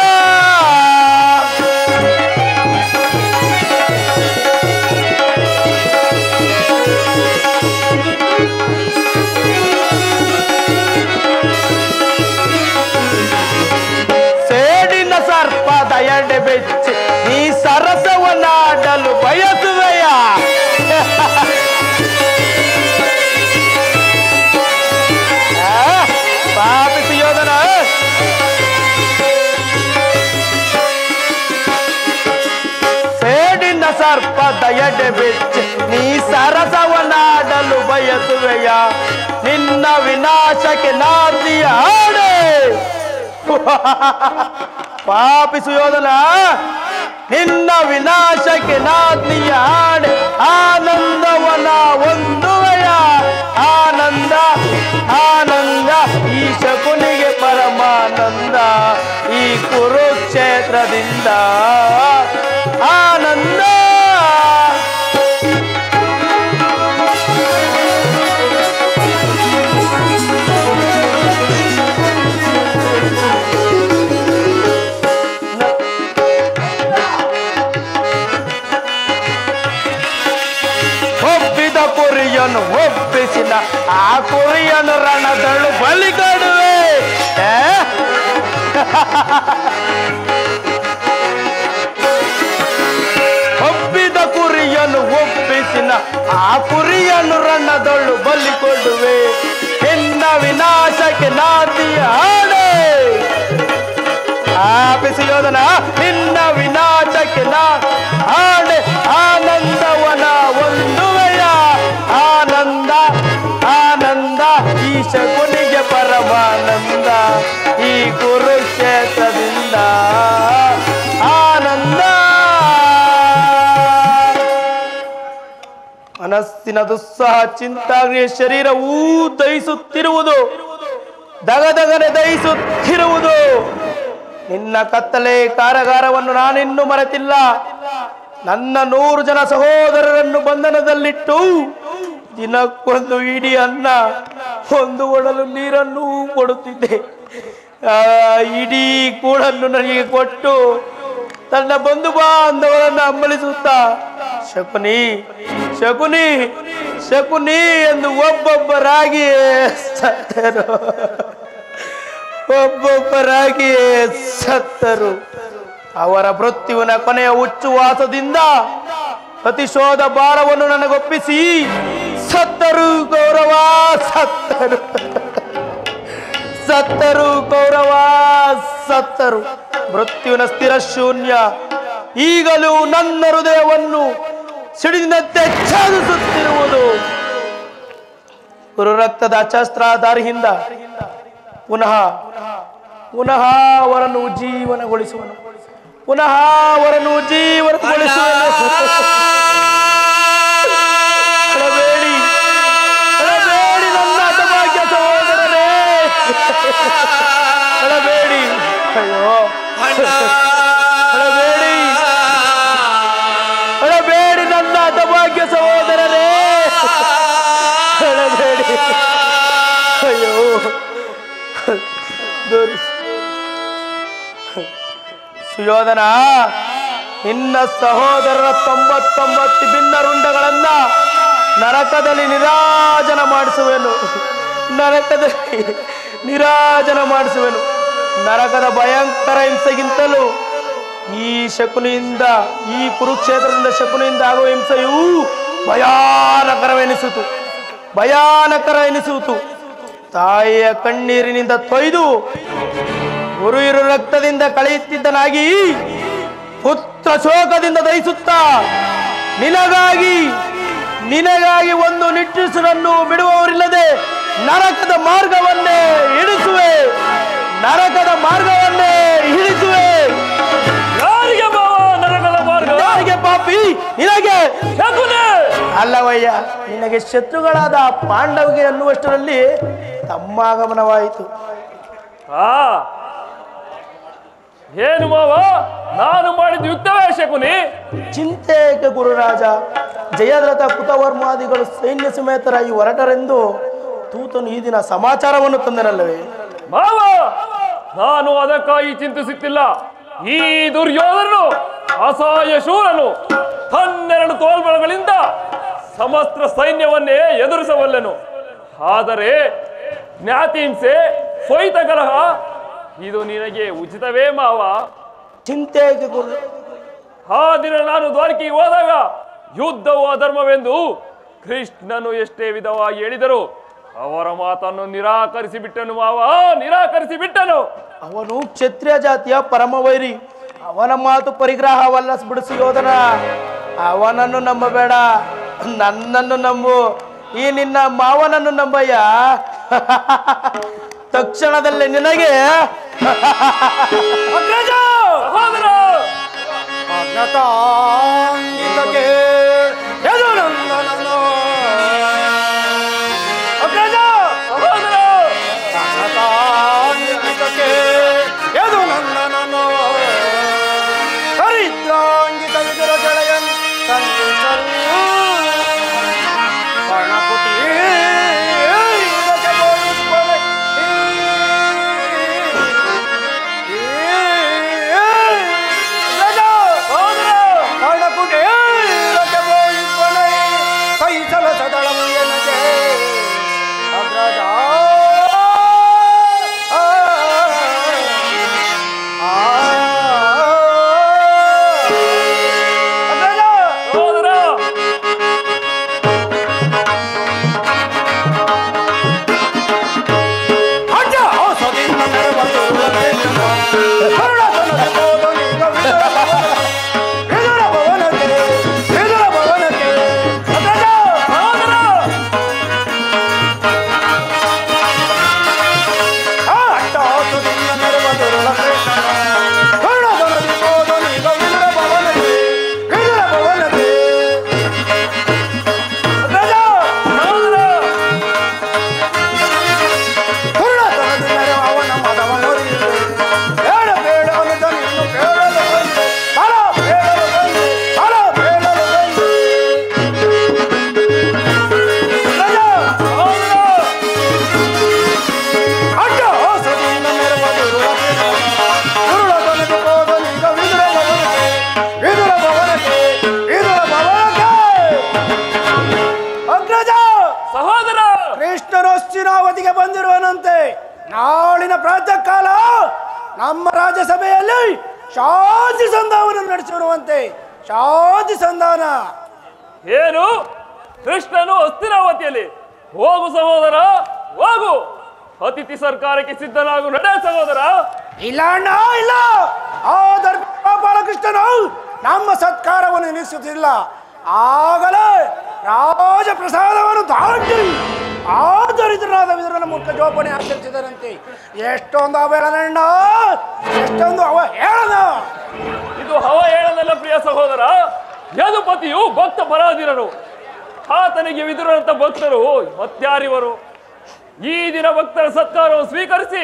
ಸೇಡಿನ ಸರ್ಪದ ಎಡೆ ಬೆಚ್ಚಿ ನೀ ಸರಸವನ್ನಾಡಲು ಬಯಸುವೆಯ, ಪಾಪಿಸಿ ಯೋಧನ ಸೇಡಿನ ಸರ್ಪದ ಎಡೆ ಬೆಚ್ಚಿ ನೀ ಸರಸವನ್ನಾಡಲು ಬಯಸುವೆಯ, ನಿನ್ನ ವಿನಾಶಕ್ಕೆ ನಾದಿಯ ಹಾಡೆ ಪಾಪಿಸು ಯೋಧನ ನಿನ್ನ ವಿನಾಶಕ್ಕೆ ನಾದಿಯ ಹಾಡೆ, ಆನಂದವನ ಒಂದುವೆಯ ಆನಂದ ಆನಂದ ಈ ಶಕುನಿಗೆ ಪರಮಾನಂದ ಈ ಕುರುಕ್ಷೇತ್ರದಿಂದ ಆನಂದ. ಒಪ್ಪಿದ ಕುರಿಯನ್ನು ಒಪ್ಪಿಸಿದ ಆ ಕುರಿಯನ್ನು ರಣದಳು ಬಲಿಕೊಡುವೆ, ಒಪ್ಪಿದ ಕುರಿಯನ್ನು ಒಪ್ಪಿಸಿನ ಆ ಕುರಿಯನ್ನು ರಣದಳು ಬಲಿಕೊಡುವೆ, ನಿನ್ನ ವಿನಾಶಕ್ಕೆ ನಾದಿಯ ಹಾಡೆ ಆಪಿಸಿ ಯೋಧನ ನಿನ್ನ ವಿನಾಶಕ್ಕೆ ನಾ ಹಾಡೆ, ಆನಂದವನ ಒಂದುವೆಯ ಆನಂದ ಆನಂದ ಈ ಶಕುನಿಗೆ ಪರಮಾನಂದ ಈ ಕುರುಕ್ಷೇತ್ರದಿಂದ ಆನಂದ. ಮನಸ್ಸಿನ ದುಸ್ಸಾಹ ಚಿಂತಾಗ್ನಿಯ ಶರೀರವೂ ದಹಿಸುತ್ತಿರುವುದು, ದಗದಗನೆ ದಹಿಸುತ್ತಿರುವುದು. ನಿನ್ನ ಕತ್ತಲೆ ಕಾರಾಗಾರವನ್ನು ನಾನಿನ್ನೂ ಮರೆತಿಲ್ಲ. ನನ್ನ 100 ಜನ ಸಹೋದರರನ್ನು ಬಂಧನದಲ್ಲಿಟ್ಟು ದಿನಕ್ಕೊಂದು ಇಡೀ ಅನ್ನ, ಒಂದು ಒಡಲು ನೀರನ್ನು ಕೊಡುತ್ತಿದ್ದೆ. ಆ ಇಡೀ ಕೂಡನ್ನು ನನಗೆ ಕೊಟ್ಟು ತನ್ನ ಬಂಧು ಬಾಂಧವರನ್ನು ಹಂಬಲಿಸುತ್ತಾ ಶಕುನಿ ಶಕುನಿ ಶಕುನಿ ಎಂದು ಒಬ್ಬೊಬ್ಬರಾಗಿಯೇ ಸತ್ತರು, ಒಬ್ಬೊಬ್ಬರಾಗಿಯೇ ಸತ್ತರು. ಅವರ ಮೃತ್ಯುವಿನ ಕೊನೆಯ ಉಚ್ಚುವಾಸದಿಂದ ಪ್ರತಿಶೋಧ ಭಾರವನ್ನು ನನಗೊಪ್ಪಿಸಿ ಸತ್ತರು ಗೌರವ, ಸತ್ತರು ಸತ್ತರು ಗೌರವ, ಸತ್ತರು. ಮೃತ್ಯುವಿನ ಸ್ಥಿರ ಶೂನ್ಯ ಈಗಲೂ ನನ್ನ ಹೃದಯವನ್ನು ಸಿಡಿದಂತೆ ಛಾದಿಸುತ್ತಿರುವುದು. ಗುರು ರಕ್ತದ ಶಸ್ತ್ರಾಧಾರಿಯಿಂದ ಪುನಃ ಪುನಃ ಅವರನ್ನು ಉಜ್ಜೀವನಗೊಳಿಸುವನು, ಪುನಃ ಅವರನ್ನು ಉಜ್ಜೀವನಗೊಳಿಸುವನು. ಅಳಬೇಡಿ, ಅಳಬೇಡಿ ನನ್ನ ಅಸಭಾಗ್ಯ ಸಹೋದರರೇ, ಅಳಬೇಡಿ, ಅಯ್ಯೋ ಅಳಬೇಡಿ. ತೋರಿಸು. ಸುಯೋಧನ, ನಿನ್ನ ಸಹೋದರರ 99 ಭಿನ್ನ ರುಂಡಗಳನ್ನ ನರಕದಲ್ಲಿ ನಿರಾಜನ ಮಾಡಿಸುವೆನು. ನರಕದಲ್ಲಿ ನಿರಾಜನ ಮಾಡಿಸುವೆನು. ನರಕದ ಭಯಂಕರ ಹಿಂಸೆಗಿಂತಲೂ ಈ ಶಕುನಿಯಿಂದ, ಈ ಕುರುಕ್ಷೇತ್ರದಿಂದ ಶಕುನಿಯಿಂದ ಆಗುವ ಹಿಂಸೆಯೂ ಭಯಾನಕರವೆನಿಸಿತು. ತಾಯಿಯ ಕಣ್ಣೀರಿನಿಂದ ತೊಯ್ದು ಉರಿಯುರು ರಕ್ತದಿಂದ ಕಳೆಯುತ್ತಿದ್ದನಾಗಿ ಪುತ್ರ ಶೋಕದಿಂದ ದಹಿಸುತ್ತಾ ನಿನಗಾಗಿ ಒಂದು ನಿಟ್ಟುಸಿರನ್ನು ಬಿಡುವವರಿಲ್ಲದೆ ನರಕದ ಮಾರ್ಗವನ್ನೇ ಇಳಿಸುವೆ. ಯಾರಿಗೆ ಬಾವ ನರಕದ ಮಾರ್ಗ? ಯಾರಿಗೆ ಪಾಪಿ? ನಿನಗೆ. ಅಲ್ಲವಯ್ಯ, ನಿನಗೆ ಶತ್ರುಗಳಾದ ಪಾಂಡವಿಗೆ ಅನ್ನುವಷ್ಟರಲ್ಲಿ ತಮ್ಮಾಗಮನವಾಯಿತು. ಏನು ಮಾವ, ನಾನು ಮಾಡಿದ ಯುಕ್ತವೇ ಶಕುನಿ? ಚಿಂತೆಗೆ ಗುರುರಾಜ. ಜಯದ್ರಥ ಕುತವರ್ಮಾದಿಗಳು ಸೈನ್ಯ ಸಮೇತರಾಗಿ ಹೊರಟರೆಂದು ತೂತನು ಈ ದಿನ ಸಮಾಚಾರವನ್ನು ತಂದನಲ್ಲವೇ? ಮಾವ, ನಾನು ಅದಕ್ಕಾಗಿ ಚಿಂತಿಸುತ್ತಿಲ್ಲ. ಈ ದುರ್ಯೋಧನನು ಅಸಹಾಯ ಶೂರನು. 12 ತೋಳ್ಬಳಗಳಿಂದ ಸಮಸ್ತ ಸೈನ್ಯವನ್ನೇ ಎದುರಿಸಬಲ್ಲನು. ಆದರೆ ಜ್ಞಾತಿ ಹಿಂಸೆ, ಸ್ವೈತ ಕಲಹ ಇದು ನಿನಗೆ ಉಚಿತವೇ ಮಾವ? ಚಿಂತೆಗೆ ಗುರು. ಆ ದಿನ ನಾನು ದ್ವಾರಕೆಗೆ ಹೋದಾಗ ಯುದ್ಧವು ಅಧರ್ಮವೆಂದು ಕೃಷ್ಣನು ಎಷ್ಟೇ ವಿಧವಾಗಿ ಹೇಳಿದರು ಅವರ ಮಾತನ್ನು ನಿರಾಕರಿಸಿ ಬಿಟ್ಟನು ಮಾವ, ನಿರಾಕರಿಸಿ ಬಿಟ್ಟನು. ಅವನು ಕ್ಷತ್ರಿಯ ಜಾತಿಯ ಪರಮವೈರಿ. ಅವನ ಮಾತು ಪರಿಗ್ರಹವಲ್ಲ ಬಿಡಿಸಿ ಯೋಧನ. ಅವನನ್ನು ನಂಬಬೇಡ, ನನ್ನನ್ನು ನಂಬು. ಈ ನಿನ್ನ ಮಾವನನ್ನು ನಂಬಯ್ಯ. ತಕ್ಷಣದಲ್ಲಿ ನಿನಗೆ ಕೃಷ್ಣನೊಶ್ಚಿನಾವತಿಗೆ ಬಂದಿರುವನಂತೆ. ನಾಳಿನ ಪ್ರಾತಃ ಕಾಲ ನಮ್ಮ ರಾಜ್ಯಸಭೆಯಲ್ಲಿ ಶಾಂತಿ ಸಂಧಾನ ನಡೆಸಿರುವಂತೆ. ಶಾಂತಿ ಸಂಧಾನ ಏನು? ಕೃಷ್ಣನು ಹಸ್ತಿನಾವತಿಯಲ್ಲಿ? ಹೋಗು ಸಹೋದರ, ಹೋಗು. ಅತಿಥಿ ಸರ್ಕಾರಕ್ಕೆ ಸಿದ್ಧನಾಗು, ನಡೆ ಸಹೋದರ. ಇಲ್ಲ ಅಣ್ಣ, ಇಲ್ಲ. ಆ ಬಾಲಕೃಷ್ಣನು ನಮ್ಮ ಸತ್ಕಾರವನ್ನು ನಿಲ್ಲಿಸುತ್ತಿಲ್ಲ. ಆಗಲೇ ರಾಜ ಪ್ರಸಾದವನ್ನು ದಾಟಿ ಆ ದರಿದ್ರನಾದ ವಿದುರನ ಮುಖ ಜೋಪಣೆ ಆಚರಿಸಿದರಂತೆ. ಎಷ್ಟೊಂದು ಅವಹೇಳನ, ಎಷ್ಟೊಂದು ಅವಹೇಳನ. ಇದು ಅವಹೇಳನಲ್ಲ ಪ್ರಿಯ ಸಹೋದರ. ಯದುಪತಿಯು ಭಕ್ತ ಪರಾಧೀನರು. ಆತನಿಗೆ ವಿದುರನಂತ ಭಕ್ತರು ಮತ್ಯಾರಿವರು? ಈ ದಿನ ಭಕ್ತರ ಸತ್ಕಾರವನ್ನು ಸ್ವೀಕರಿಸಿ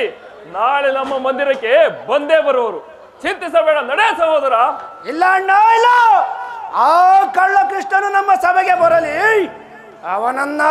ನಾಳೆ ನಮ್ಮ ಮಂದಿರಕ್ಕೆ ಬಂದೇ ಬರುವರು. ಚಿಂತಿಸಬೇಡ, ನಡೆ ಸಹೋದರ. ಇಲ್ಲ ಅಣ್ಣ, ಇಲ್ಲ. ಆ ಕಳ್ಳ ಕೃಷ್ಣನು ನಮ್ಮ ಸಭೆಗೆ ಬರಲಿ. ಅವನನ್ನ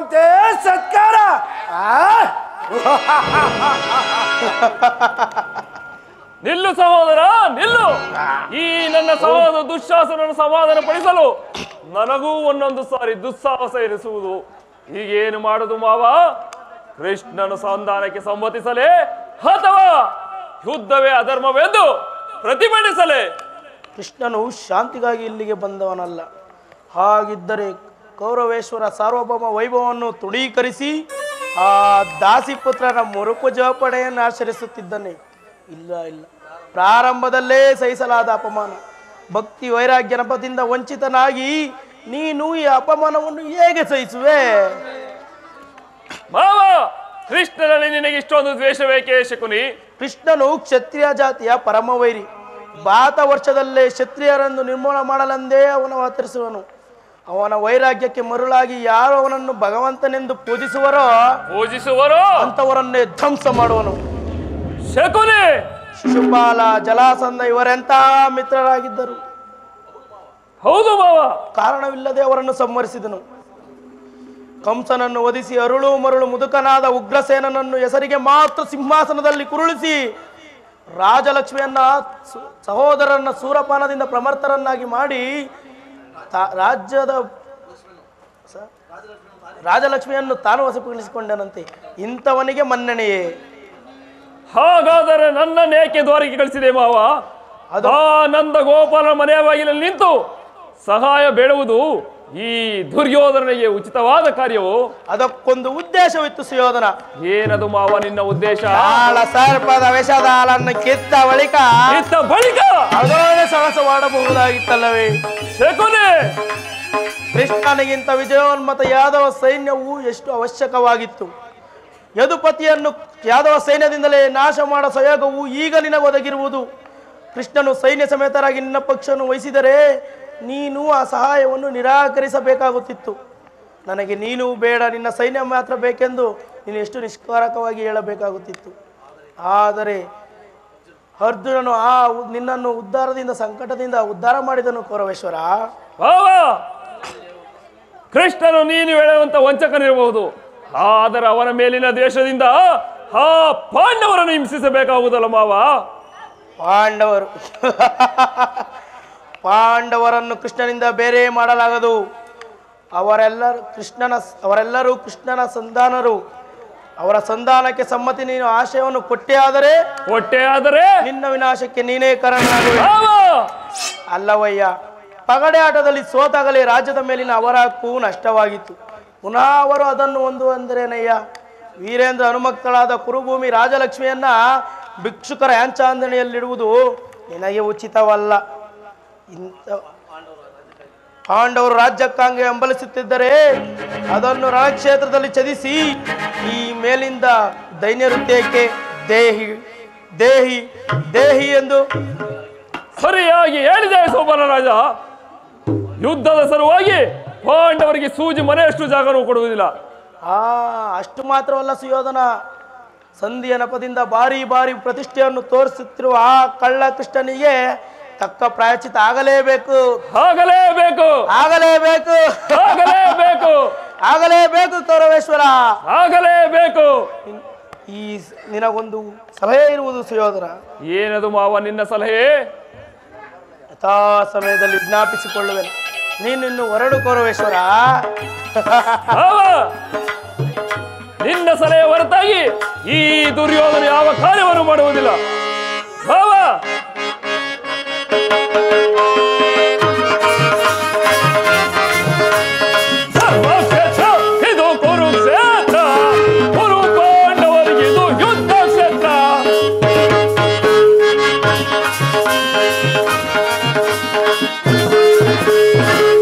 ಹೋಗುತ್ತೆ ಸತ್ಕಾರ. ನಿಲ್ಲು ಸಹೋದರ, ನಿಲ್ಲು. ಈ ನನ್ನ ಸಹೋದರ ದುಶ್ಯಾಸನನ್ನು ಸಮಾಧಾನ ಪಡಿಸಲು ನನಗೂ ಒಂದೊಂದು ಸಾರಿ ದುಸ್ಸಾಹಸ ಎನಿಸುವುದು. ಹೀಗೇನು ಮಾಡುದು ಮಾವ? ಕೃಷ್ಣನು ಸಂಧಾನಕ್ಕೆ ಸಮ್ಮತಿಸಲೇ ಅಥವಾ ಯುದ್ಧವೇ ಅಧರ್ಮವೆಂದು ಪ್ರತಿಭಟಿಸಲೇ? ಕೃಷ್ಣನು ಶಾಂತಿಗಾಗಿ ಇಲ್ಲಿಗೆ ಬಂದವನಲ್ಲ. ಹಾಗಿದ್ದರೆ ಕೌರವೇಶ್ವರ ಸಾರ್ವಭೌಮ ವೈಭವವನ್ನು ತೃಣೀಕರಿಸಿ ಆ ದಾಸಿಪುತ್ರನ ಮುರುಕು ಜೋಪಡೆಯನ್ನು ಆಚರಿಸುತ್ತಿದ್ದಾನೆ. ಇಲ್ಲ ಇಲ್ಲ, ಪ್ರಾರಂಭದಲ್ಲೇ ಸಹಿಸಲಾದ ಅಪಮಾನ. ಭಕ್ತಿ ವೈರಾಗ್ಯ ನೆಪದಿಂದ ವಂಚಿತನಾಗಿ ನೀನು ಈ ಅಪಮಾನವನ್ನು ಹೇಗೆ ಸಹಿಸುವೆ? ಮಾವ, ಕೃಷ್ಣನಲ್ಲಿ ನಿನಗೆ ಇಷ್ಟೊಂದು ದ್ವೇಷ ಬೇಕೇ ಶಕುನಿ? ಕೃಷ್ಣನು ಕ್ಷತ್ರಿಯ ಜಾತಿಯ ಪರಮವೈರಿ. ಭಾರತ ವರ್ಷದಲ್ಲೇ ಕ್ಷತ್ರಿಯರನ್ನು ನಿರ್ಮೂಲ ಮಾಡಲೆಂದೇ ಅವನು ಅವತರಿಸುವನು. ಅವನ ವೈರಾಗ್ಯಕ್ಕೆ ಮರುಳಾಗಿ ಯಾರು ಅವನನ್ನು ಭಗವಂತನೆಂದು ಪೂಜಿಸುವರೋ ಅಂತವರನ್ನೇ ಧ್ವಂಸ ಮಾಡುವನು. ಶಕುನಿ, ಶಿಶುಪಾಲ, ಜಲಾಸಂಧ ಇವರೆಂತ ಮಿತ್ರರಾಗಿದ್ದರು. ಹೌದು ಮಾವ. ಕಾರಣವಿಲ್ಲದೆ ಅವರನ್ನು ಸಂಹರಿಸಿದನು. ಕಂಸನನ್ನು ವಧಿಸಿ ಅರುಳು ಮರುಳು ಮುದುಕನಾದ ಉಗ್ರಸೇನನನ್ನು ಹೆಸರಿಗೆ ಮಾತ್ರ ಸಿಂಹಾಸನದಲ್ಲಿ ಕುರುಳಿಸಿ ರಾಜಲಕ್ಷ್ಮಿಯನ್ನ ಸಹೋದರನ ಸೂರಪಾನದಿಂದ ಪ್ರಮರ್ತರನ್ನಾಗಿ ಮಾಡಿ ರಾಜಲಕ್ಷ್ಮಿಯನ್ನು ತಾನು ವಶಪಡಿಸಿಕೊಂಡನಂತೆ. ಇಂಥವನಿಗೆ ಮನ್ನಣೆಯೇ? ಹಾಗಾದರೆ ನನ್ನನ್ನೇಕೆ ದ್ವಾರಕ್ಕೆ ಕಳಿಸಿದೆ ಮಾವ? ಆ ನಂದ ಗೋಪಾಲನ ಮನೆಯ ಬಾಗಿಲಲ್ಲಿ ನಿಂತು ಸಹಾಯ ಬೇಡುವುದು ಈ ದುರ್ಯೋಧನಿಗೆ ಉಚಿತವಾದ ಕಾರ್ಯವು? ಅದಕ್ಕೊಂದು ಉದ್ದೇಶವಿತ್ತು ಸುಯೋಧನ. ಏನದು ಮಾವ ನಿನ್ನ ಉದ್ದೇಶ? ಸರ್ಪದ ವಿಷದ ಹಾಲನ್ನು ಕಿತ್ತ ಬಳಿಕ ಅದರೊಳಗೆ ಸಾಹಸ ಮಾಡಬಹುದಾಗಿತ್ತಲ್ಲವೇ? ಶಕುನಿ, ಕೃಷ್ಣನಿಗಿಂತ ವಿಜಯೋನ್ಮತ ಯಾದವ ಸೈನ್ಯವು ಎಷ್ಟು ಅವಶ್ಯಕವಾಗಿತ್ತು. ಯದುಪತಿಯನ್ನು ಯಾದವ ಸೈನ್ಯದಿಂದಲೇ ನಾಶ ಮಾಡೋ ಸಹಯೋಗವು ಈಗ ನಿನಗೆ ಒದಗಿರುವುದು. ಕೃಷ್ಣನು ಸೈನ್ಯ ಸಮೇತರಾಗಿ ನಿನ್ನ ಪಕ್ಷವನ್ನು ವಹಿಸಿದರೆ ನೀನು ಆ ಸಹಾಯವನ್ನು ನಿರಾಕರಿಸಬೇಕಾಗುತ್ತಿತ್ತು. ನನಗೆ ನೀನು ಬೇಡ, ನಿನ್ನ ಸೈನ್ಯ ಮಾತ್ರ ಬೇಕೆಂದು ನೀನು ಎಷ್ಟು ನಿಷ್ಕಾರಕವಾಗಿ ಹೇಳಬೇಕಾಗುತ್ತಿತ್ತು. ಆದರೆ ಅರ್ಜುನನು ನಿನ್ನನ್ನು ಸಂಕಟದಿಂದ ಉದ್ಧಾರ ಮಾಡಿದನು ಕೌರವೇಶ್ವರ. ಕೃಷ್ಣನು ನೀನು ಹೇಳುವಂತ ವಂಚಕನಿರಬಹುದು, ಆದರೆ ಅವನ ಮೇಲಿನ ದ್ವೇಷದಿಂದ ಆ ಪಾಂಡವರನ್ನು ಹಿಂಸಿಸಬೇಕಾಗುವುದಲ್ಲ ಮಾವ? ಪಾಂಡವರನ್ನು ಕೃಷ್ಣನಿಂದ ಬೇರೆ ಮಾಡಲಾಗದು. ಅವರೆಲ್ಲರೂ ಕೃಷ್ಣನ ಸಂಧಾನರು. ಅವರ ಸಂಧಾನಕ್ಕೆ ಸಮ್ಮತಿ ನೀನು ಆಶಯವನ್ನು ಕೊಟ್ಟೆ ಆದರೆ ನಿನ್ನ ವಿನಾಶಕ್ಕೆ ನೀನೇ ಕಾರಣನಾಗುವೆ. ಅಲ್ಲವಯ್ಯ, ಪಗಡೆ ಆಟದಲ್ಲಿ ಸೋತಾಗಲೇ ರಾಜ್ಯದ ಮೇಲಿನ ಅವರ ಹಕ್ಕು ನಷ್ಟವಾಗಿತ್ತು. ಪುನಃ ಅವರು ಅದನ್ನು ಹೊಂದುವಂದರೇನಯ್ಯ? ವೀರೇಂದ್ರ ಹನುಮಕ್ಕಳಾದ ಕುರುಭೂಮಿ ರಾಜಲಕ್ಷ್ಮಿಯನ್ನ ಭಿಕ್ಷುಕರ ಯಾಂಚಾಂದಣಿಯಲ್ಲಿಡುವುದು ನಿನಗೆ ಉಚಿತವಲ್ಲ. ಪಾಂಡವರು ರಾಜ್ಯಕ್ಕಾಂಗ ಹಂಬಲಿಸುತ್ತಿದ್ದರೆ ಅದನ್ನು ರಣಕ್ಷೇತ್ರದಲ್ಲಿ ಛೇದಿಸಿ ಈ ಮೇಲಿಂದ ದೈನ್ಯ ವೃತ್ಯಕ್ಕೆ ದೇಹಿ ದೇಹಿ ದೇಹಿ ಎಂದು ಸರಿಯಾಗಿ ಹೇಳಿದೆ ಸೋಮನ ರಾಜ. ಯುದ್ಧದ ಸಲುವಾಗಿ ಪಾಂಡವರಿಗೆ ಸೂಜಿ ಮನೆಯಷ್ಟು ಜಾಗನೂ ಕೊಡುವುದಿಲ್ಲ. ಅಷ್ಟು ಮಾತ್ರವಲ್ಲ ಸುಯೋಧನ, ಸಂಧಿಯ ನೆಪದಿಂದ ಬಾರಿ ಬಾರಿ ಪ್ರತಿಷ್ಠೆಯನ್ನು ತೋರಿಸುತ್ತಿರುವ ಆ ಕಳ್ಳ ಕೃಷ್ಣನಿಗೆ ತಕ್ಕ ಪ್ರಾಯಶ್ಚಿತ ಆಗಲೇಬೇಕು ಕೌರವೇಶ್ವರ, ಆಗಲೇಬೇಕು. ಈ ನಿನಗೊಂದು ಸಲಹೆ ಇರುವುದು ಸುಯೋಧನ. ಏನದು ಮಾವ ನಿನ್ನ ಸಲಹೆ? ಯಥಾ ಸಮಯದಲ್ಲಿ ವಿಜ್ಞಾಪಿಸಿಕೊಳ್ಳುವೆನು. ನೀನಿನ್ನು ಹೊರಡು ಕೌರವೇಶ್ವರ. ನಿನ್ನ ಸಲಹೆ ಹೊರತಾಗಿ ಈ ದುರ್ಯೋಧನ ಯಾವ ಕಾರ್ಯವನ್ನು ಮಾಡುವುದಿಲ್ಲ. ಇದು ಕುರುಕ್ಷೇತ್ರ, ಕುರು ಪಾಂಡವರಿಗೆ ಇದು ಯುದ್ಧ ಕ್ಷೇತ್ರ.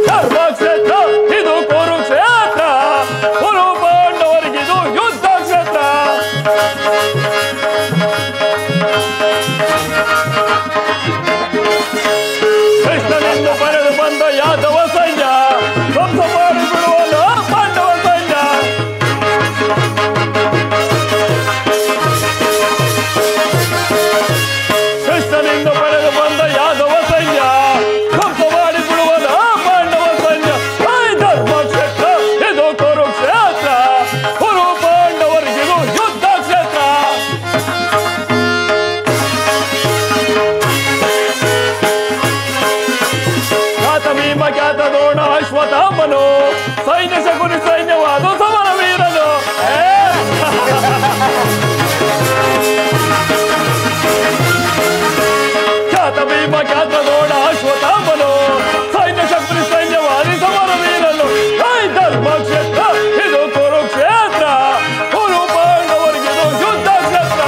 ಧರ್ಮಕ್ಷೇತ್ರ ಇದು ಕುರುಕ್ಷೇತ್ರ, ಕುರು ಪಾಂಡವರಿಗೆ ಇದು ಯುದ್ಧ ಕ್ಷೇತ್ರ. ಭೀಮ ಖ್ಯಾತ ದ್ರೋಣ ಅಶ್ವತ್ಥಾಮನು ಸೈನ್ಯ ಶಕುನಿ ಸೈನ್ಯವಾದ ಸಮರ ವೀರನು ಖ್ಯಾತ ಭೀಮ ಖ್ಯಾತ ದ್ರೋಣ ಅಶ್ವತ್ಥಾಮನು ಸೈನ್ಯ ಶಕುನಿ ಸೈನ್ಯವಾದಿ ಸಮರ ವೀರನು ಧರ್ಮ ಕ್ಷೇತ್ರ ಇದು ಕುರುಕ್ಷೇತ್ರ ಕುರು ಪಾಂಡವರಿಗಿದು ಯುದ್ಧ ಕ್ಷೇತ್ರ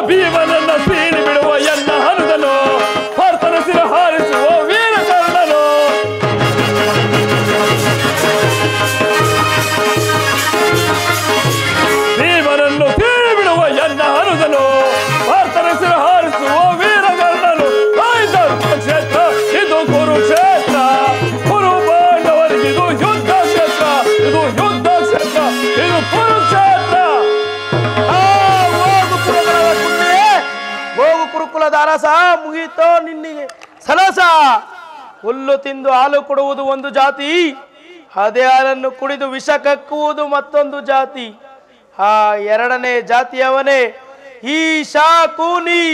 ಭೀಮನನ್ನ ಸೀಳಿ ಬಿಡುವ ಎನ್ನ ಹನುದನು ಭರ್ತನ ಸಿರ ಹಾರಿಸುವ ವೀರಕರ್ಣನು ಭೀಮನನ್ನು ಸೀಳಿ ಬಿಡುವ ಎನ್ನ ಹನುದನು ಭರ್ತನ ಸಿರ ಹಾರಿಸುವ ವೀರಕರ್ಣನು ಧರ್ಮ ಕ್ಷೇತ್ರ ಇದು ಕುರುಕ್ಷೇತ್ರ ಕುರು ಪಾಂಡವರಿಗಿದು ಯುದ್ಧ ಕ್ಷೇತ್ರ ಇದು ಯುದ್ಧ ಕ್ಷೇತ್ರ ಇದು ಕುರುಕ್ಷೇತ್ರ ಹೋಗು ಕುರುಕುಲದ ಅರಸ ಮುಗೀತೋ ನಿನ್ನಿಗೆ ಸಲಸ ಹುಲ್ಲು ತಿಂದು ಹಾಲು ಕೊಡುವುದು ಒಂದು ಜಾತಿ ಅದೇ ಹಾಲನ್ನು ಕುಡಿದು ವಿಷ ಕಕ್ಕುವುದು ಮತ್ತೊಂದು ಜಾತಿ ಆ ಎರಡನೇ ಜಾತಿಯವನೇ ಈ ಶಕುನಿ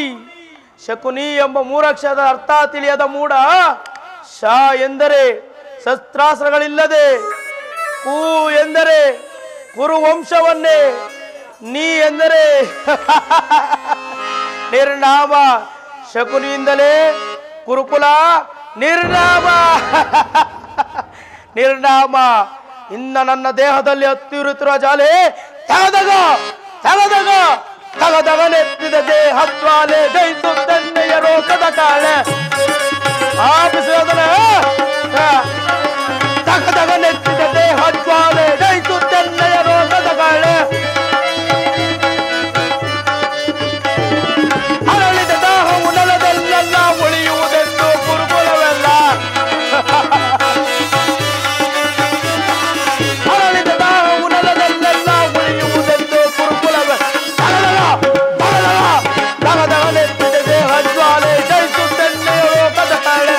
ಶಕುನಿ ಎಂಬ ಮೂರಕ್ಷರದ ಅರ್ಥ ತಿಳಿಯದ ಮೂಢ ಶಾ ಎಂದರೆ ಶಸ್ತ್ರಾಸ್ತ್ರಗಳಿಲ್ಲದೆ ಕು ಎಂದರೆ ಕುರುವಂಶವನ್ನೇ ನೀ ಎಂದರೆ ನಿರ್ನಾಮ ಶಕುನಿಯಿಂದಲೇ ಕುರುಕುಲ ನಿರ್ನಾಮ ನಿರ್ನಾಮ ಇನ್ನ ನನ್ನ ದೇಹದಲ್ಲಿ ಹತ್ತಿರುತ್ತಿರುವ ಜಾಲೆ ತಗದಗ ತಗದಗ ತಗದಗನೆತ್ತಿದ ದೇಹತ್ವಾಲೆ ಜಯಿಸುತ್ತನ್ನೆಯ ರೋಗದ ಕಾಳೆ ಆಪಿಸೋದನ ತಗದಗನೆತ್ತಿದ ದೇಹತ್ವಾಲೆ ಜಯಿಸುತ್ತನ್ನೆಯ ರೋಗದ ಕಾಳೆ ಅರಳಿದ ದಾಹವು ನೆಲದಲ್ಲೆಲ್ಲ ಉಳಿಯುವುದೆಂದು ಕುರುಕುಲವೆಲ್ಲ ಅರಳಿದ ದಾಹವು ನೆಲದಲ್ಲೆಲ್ಲ ಉಳಿಯುವುದೆಂದು ಕುರುಕುಲವೆ ತಗದಗನೆತ್ತಿದ ದೇಹ ಜ್ವಾಲೆ ಜಯಿಸುತ್ತನ್ನೇ ಲೋಕದ ಕಾಳೆ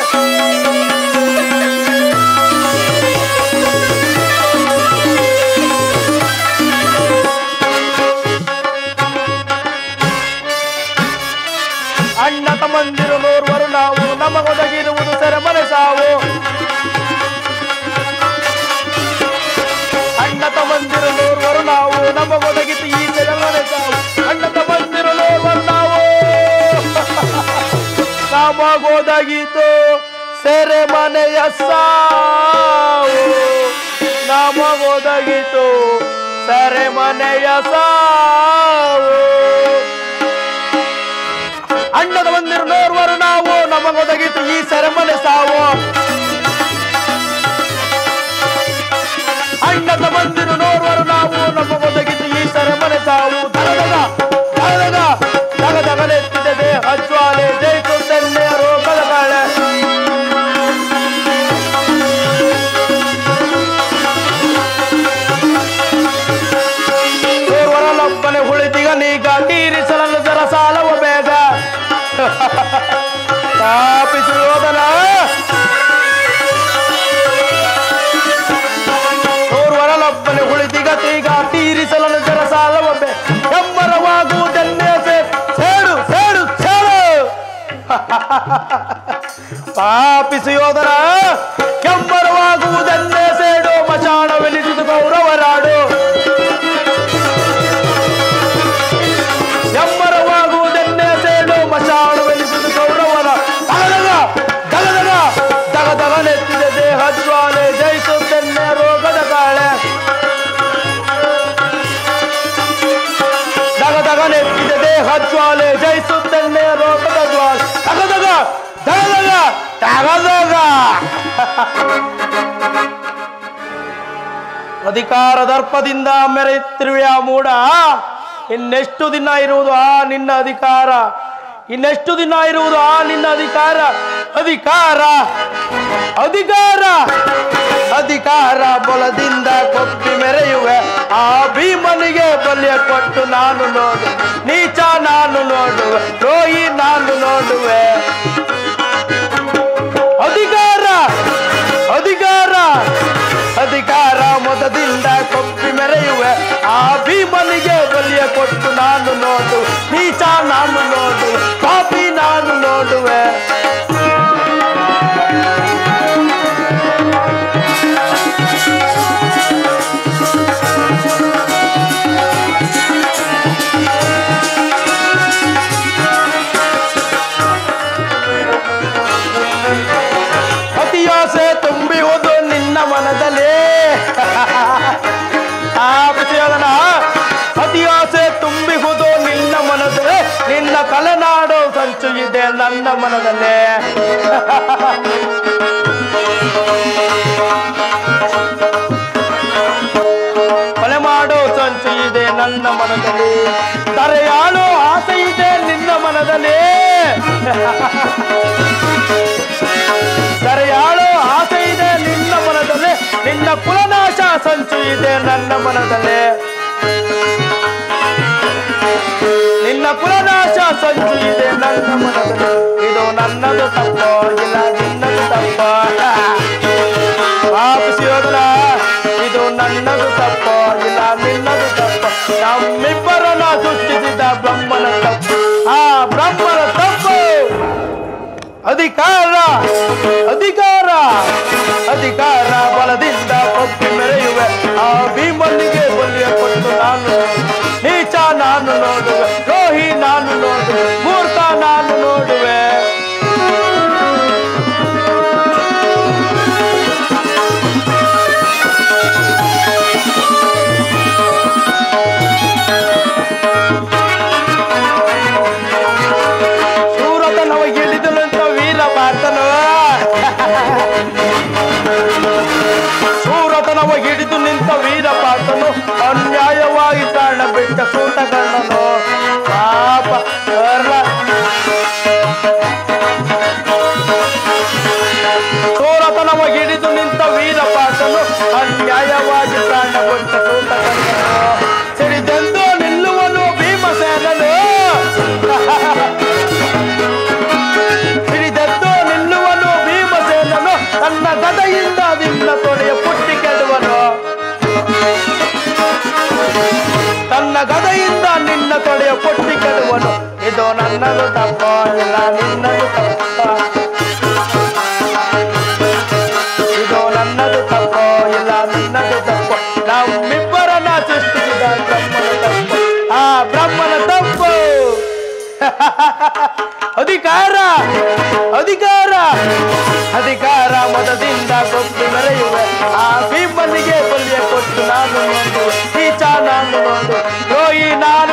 ಅಣ್ಣ ತಮ್ಮಂದಿರು ನೋರ್ವರು ನಾವು ನಮಗೊದಗಿರುವುದು ಸೆರೆಮನೆ ಸಾವು ಅಣ್ಣ ತಮ್ಮಂದಿರು ನೋರ್ವರು ನಾವು ನಮಗೊದಗಿತು ಈ ಸೆರೆಮನೆ ಸಾವು ಅಣ್ಣ ತಮ್ಮಂದಿರು ನೋರ್ವರು ನಾವು ನಮಗೊದಗಿತು ಸೆರೆಮನೆಯ ಸಾವು ನಮಗೊದಗಿತು ಸೆರೆಮನೆಯ ಸಾವು ಅಣ್ಣದ ಮಂದಿರ ನೋರ್ವರು ನಾವು ನಮಗೊದಗಿತು ಈ ಸೆರೆಮನೆ ಸಾವು ಅಣ್ಣದ ಮಂದಿರ ನೋರ್ವರು ನಾವು ನಮಗೊದಗಿತು ಈ ಸೆರೆಮನೆ ಸಾವು ತಗದಗ ತಗದಗ ತಗದಗನೆತ್ತಿದೆ ದೇಹ ಜ್ವಾಲೆ ಜಯಿಸುತ್ತನ್ನೇ ರೋಗದ ಕಾಳೆ ನೋರ್ವರಲ್ಲೊಬ್ಬನೆ ಹುಳಿತಿಗ ನೀಗ ತೀರಿಸಲನ್ನು ಜರ ಸಾಲವ ಬೇಗ ಸ್ಥಾಪಿಸಿ ಹೋದನ ನೋರ್ವರಲ್ಲೊಬ್ಬನೆ ಹುಳಿತಿಗ ತೀಗ ತೀರಿಸಲನ್ನು ಜರ ಸಾಲವ ಬೇಗ ಎಮ್ಮರವಾಗುವುದನ್ನೇ ಸೇಡು ಸೇಡು ಸೇಡು ಸ್ಥಾಪಿಸಿ ಹೋದನ ಕೆಮ್ಮರವಾಗುವುದನ್ನೇ ಸೇಡು ಮಚಾಣವೆನಿಸಿದು ಗೌರವರಾಡು ಎಮ್ಮರವಾಗುವುದನ್ನೇ ಸೇಡು ಮಚಾಣವೆನಿಸಿದು ಗೌರವರ ತಗದಗ ತಗದಗ ತಗದಗನೆತ್ತಿದೆ ದೇಹ ಜ್ವಾಲೆ ಜಯಿಸುತ್ತನ್ನೇ ರೋಗದ ಕಾಳೆ ದಗದಗನೆತ್ತಿದೆ ದೇಹ ಜ್ವಾಲೆ ಜಯಿಸುತ್ತನ್ನೇ ರೋಗದ ಜ್ವಾಲೆ ತಗದಗ ತಗದಗ ತಗದಗ ಅಧಿಕಾರ ದರ್ಪದಿಂದ ಮೆರೆಯುತ್ತಿರುವೆಯ ಮೂಡ ಇನ್ನೆಷ್ಟು ದಿನ ಇರುವುದು ಆ ನಿನ್ನ ಅಧಿಕಾರ ಇನ್ನೆಷ್ಟು ದಿನ ಇರುವುದು ಆ ನಿನ್ನ ಅಧಿಕಾರ ಅಧಿಕಾರ ಅಧಿಕಾರ ಅಧಿಕಾರ ಬಲದಿಂದ ಕೊಪ್ಪಿ ಮೆರೆಯುವೆ ಆ ಭೀಮನಿಗೆ ಬಲಿಯ ಕೊಟ್ಟು ನಾನು ನೋಡು ನೀಚ ನಾನು ನೋಡುವೆ ದ್ರೋಹಿ ನಾನು ನೋಡುವೆ ಅಧಿಕಾರ ಅಧಿಕಾರ ಅಧಿಕಾರ ಮೊದದಿಂದ ಕೊಪ್ಪಿ ಮೆರೆಯುವೆ ಆ ಭೀಮನಿಗೆ ಬಲಿಯ ಬಲಿಯ ಕೊಟ್ಟು ನಾನು ನೋಡು ನೀಚ ನಾನು ನೋಡು ಪಾಪಿ ನಾನು ನೋಡುವೆ ಅತಿಯಾಸೆ ತುಂಬಿಹುದು ನಿನ್ನ ಮನದಲ್ಲಿ ಅತಿಯಾಸೆ ತುಂಬಿಹುದು ನಿನ್ನ ಮನದಲ್ಲಿ ನಿನ್ನ ಕಲೆನಾಡು ಸಂಚು ಇದೆ ನನ್ನ ಮನದಲ್ಲಿ ಕೊಲೆ ಮಾಡೋ ಸಂಚು ಇದೆ ನನ್ನ ಮನದಲ್ಲಿ ತರೆಯಾಳೋ ಆಸೆ ಇದೆ ನಿನ್ನ ಮನದಲ್ಲಿ ತರೆಯಾಳೋ ಆಸೆ ಇದೆ ನಿನ್ನ ಮನದಲ್ಲಿ ನಿನ್ನ ಕುಲನಾಶ ಸಂಚು ಇದೆ ನನ್ನ ಮನದಲ್ಲಿ ನಿನ್ನ ಕುಲನಾಶ ಸಂಚು ಇದೆ ನನ್ನ ಮನದಲ್ಲಿ ಇದು ನನ್ನದು ತಪ್ಪೋ ಇಲ್ಲ ನಿನ್ನದು ತಪ್ಪ ಪಾಪಿಸಿಯೋದಲ್ಲ ಇದು ನನ್ನದು ತಪ್ಪೋ ಇಲ್ಲ ನಿನ್ನದು ತಪ್ಪ ನಮ್ಮಿಬ್ಬರನ್ನ ಸೃಷ್ಟಿಸಿದ ಬ್ರಹ್ಮನ ತಪ್ಪು ಆ ಬ್ರಹ್ಮನ ತಪ್ಪು ಅಧಿಕಾರ ಅಧಿಕಾರ ಅಧಿಕಾರ ಬಲದಿಂದ ಒಪ್ಪಿ ಮೆರೆಯುವೆ ಆ ಭೀಮನಿಗೆ ಬಲಿಯ ಕೊಟ್ಟು ನಾನು ನೀಚ ನಾನು ನೋಡುವೆ ದ್ರೋಹಿ ನಾನು ನೋಡುವೆ ಮೂರ್ಖ ನಾನು ನೋಡುವೆ ಶೂರತನವ ಹಿಡಿದನಂತ ವೀರ ಪಾರ್ಥನು ಶೂರತನವ ಹಿಡಿದು ನಿಂತ ವೀರ ಪಾರ್ಥನು ಅನ್ಯಾಯವಾಗಿ ಪ್ರಾಣ ಬಿಟ್ಟ ಸೂತಕರ್ಣನು ಪಾಪ ಶೂರತನವ ಹಿಡಿದು ನಿಂತ ವೀರ ಪಾರ್ಥನು ಅನ್ಯಾಯವಾಗಿ ಪ್ರಾಣ ಬಿಟ್ಟ ಸೂತಕರ್ಣನು ಸಿಡಿದೆಂದು ನಿಲ್ಲುವನು ಭೀಮಸೇನನು ಹಿಡಿದೆದ್ದು ನಿಲ್ಲುವನು ಭೀಮಸೇನನು ತನ್ನ ಗದೆಯಿಂದ ನಿನ್ನ ತೊಡೆಯ ಪುಟ್ಟಿ ಕೆಡುವನು ತನ್ನ ಗದೆಯಿಂದ ನಿನ್ನ ತೊಡೆಯ ಪುಟ್ಟಿ ಕೆಡುವನು ಇದು ನನ್ನದು ತಪ್ಪ ಇಲ್ಲ ನಿನ್ನದು ತಪ್ಪ ಇದು ನನ್ನದು ತಪ್ಪ ಇಲ್ಲ ನಿನ್ನದು ತಪ್ಪ ನಮ್ಮಿಬ್ಬರನ್ನ ಸೃಷ್ಟಿಸಿದ ಬ್ರಹ್ಮನ ತಪ್ಪು ಆ ಬ್ರಹ್ಮನ ತಪ್ಪು ಅಧಿಕಾರ ಅಧಿಕಾರ ಅಧಿಕಾರ ಮದದಿಂದ ಕೊಟ್ಟು ಮೆರೆಯುವೆ ಆ ಭೀಮನಿಗೆ ಬಲಿಯ ಕೊಟ್ಟು ನಾನು ನೋಡು ನೀಚ ನಾನು ನೋಡು ದ್ರೋಹಿ ನಾನು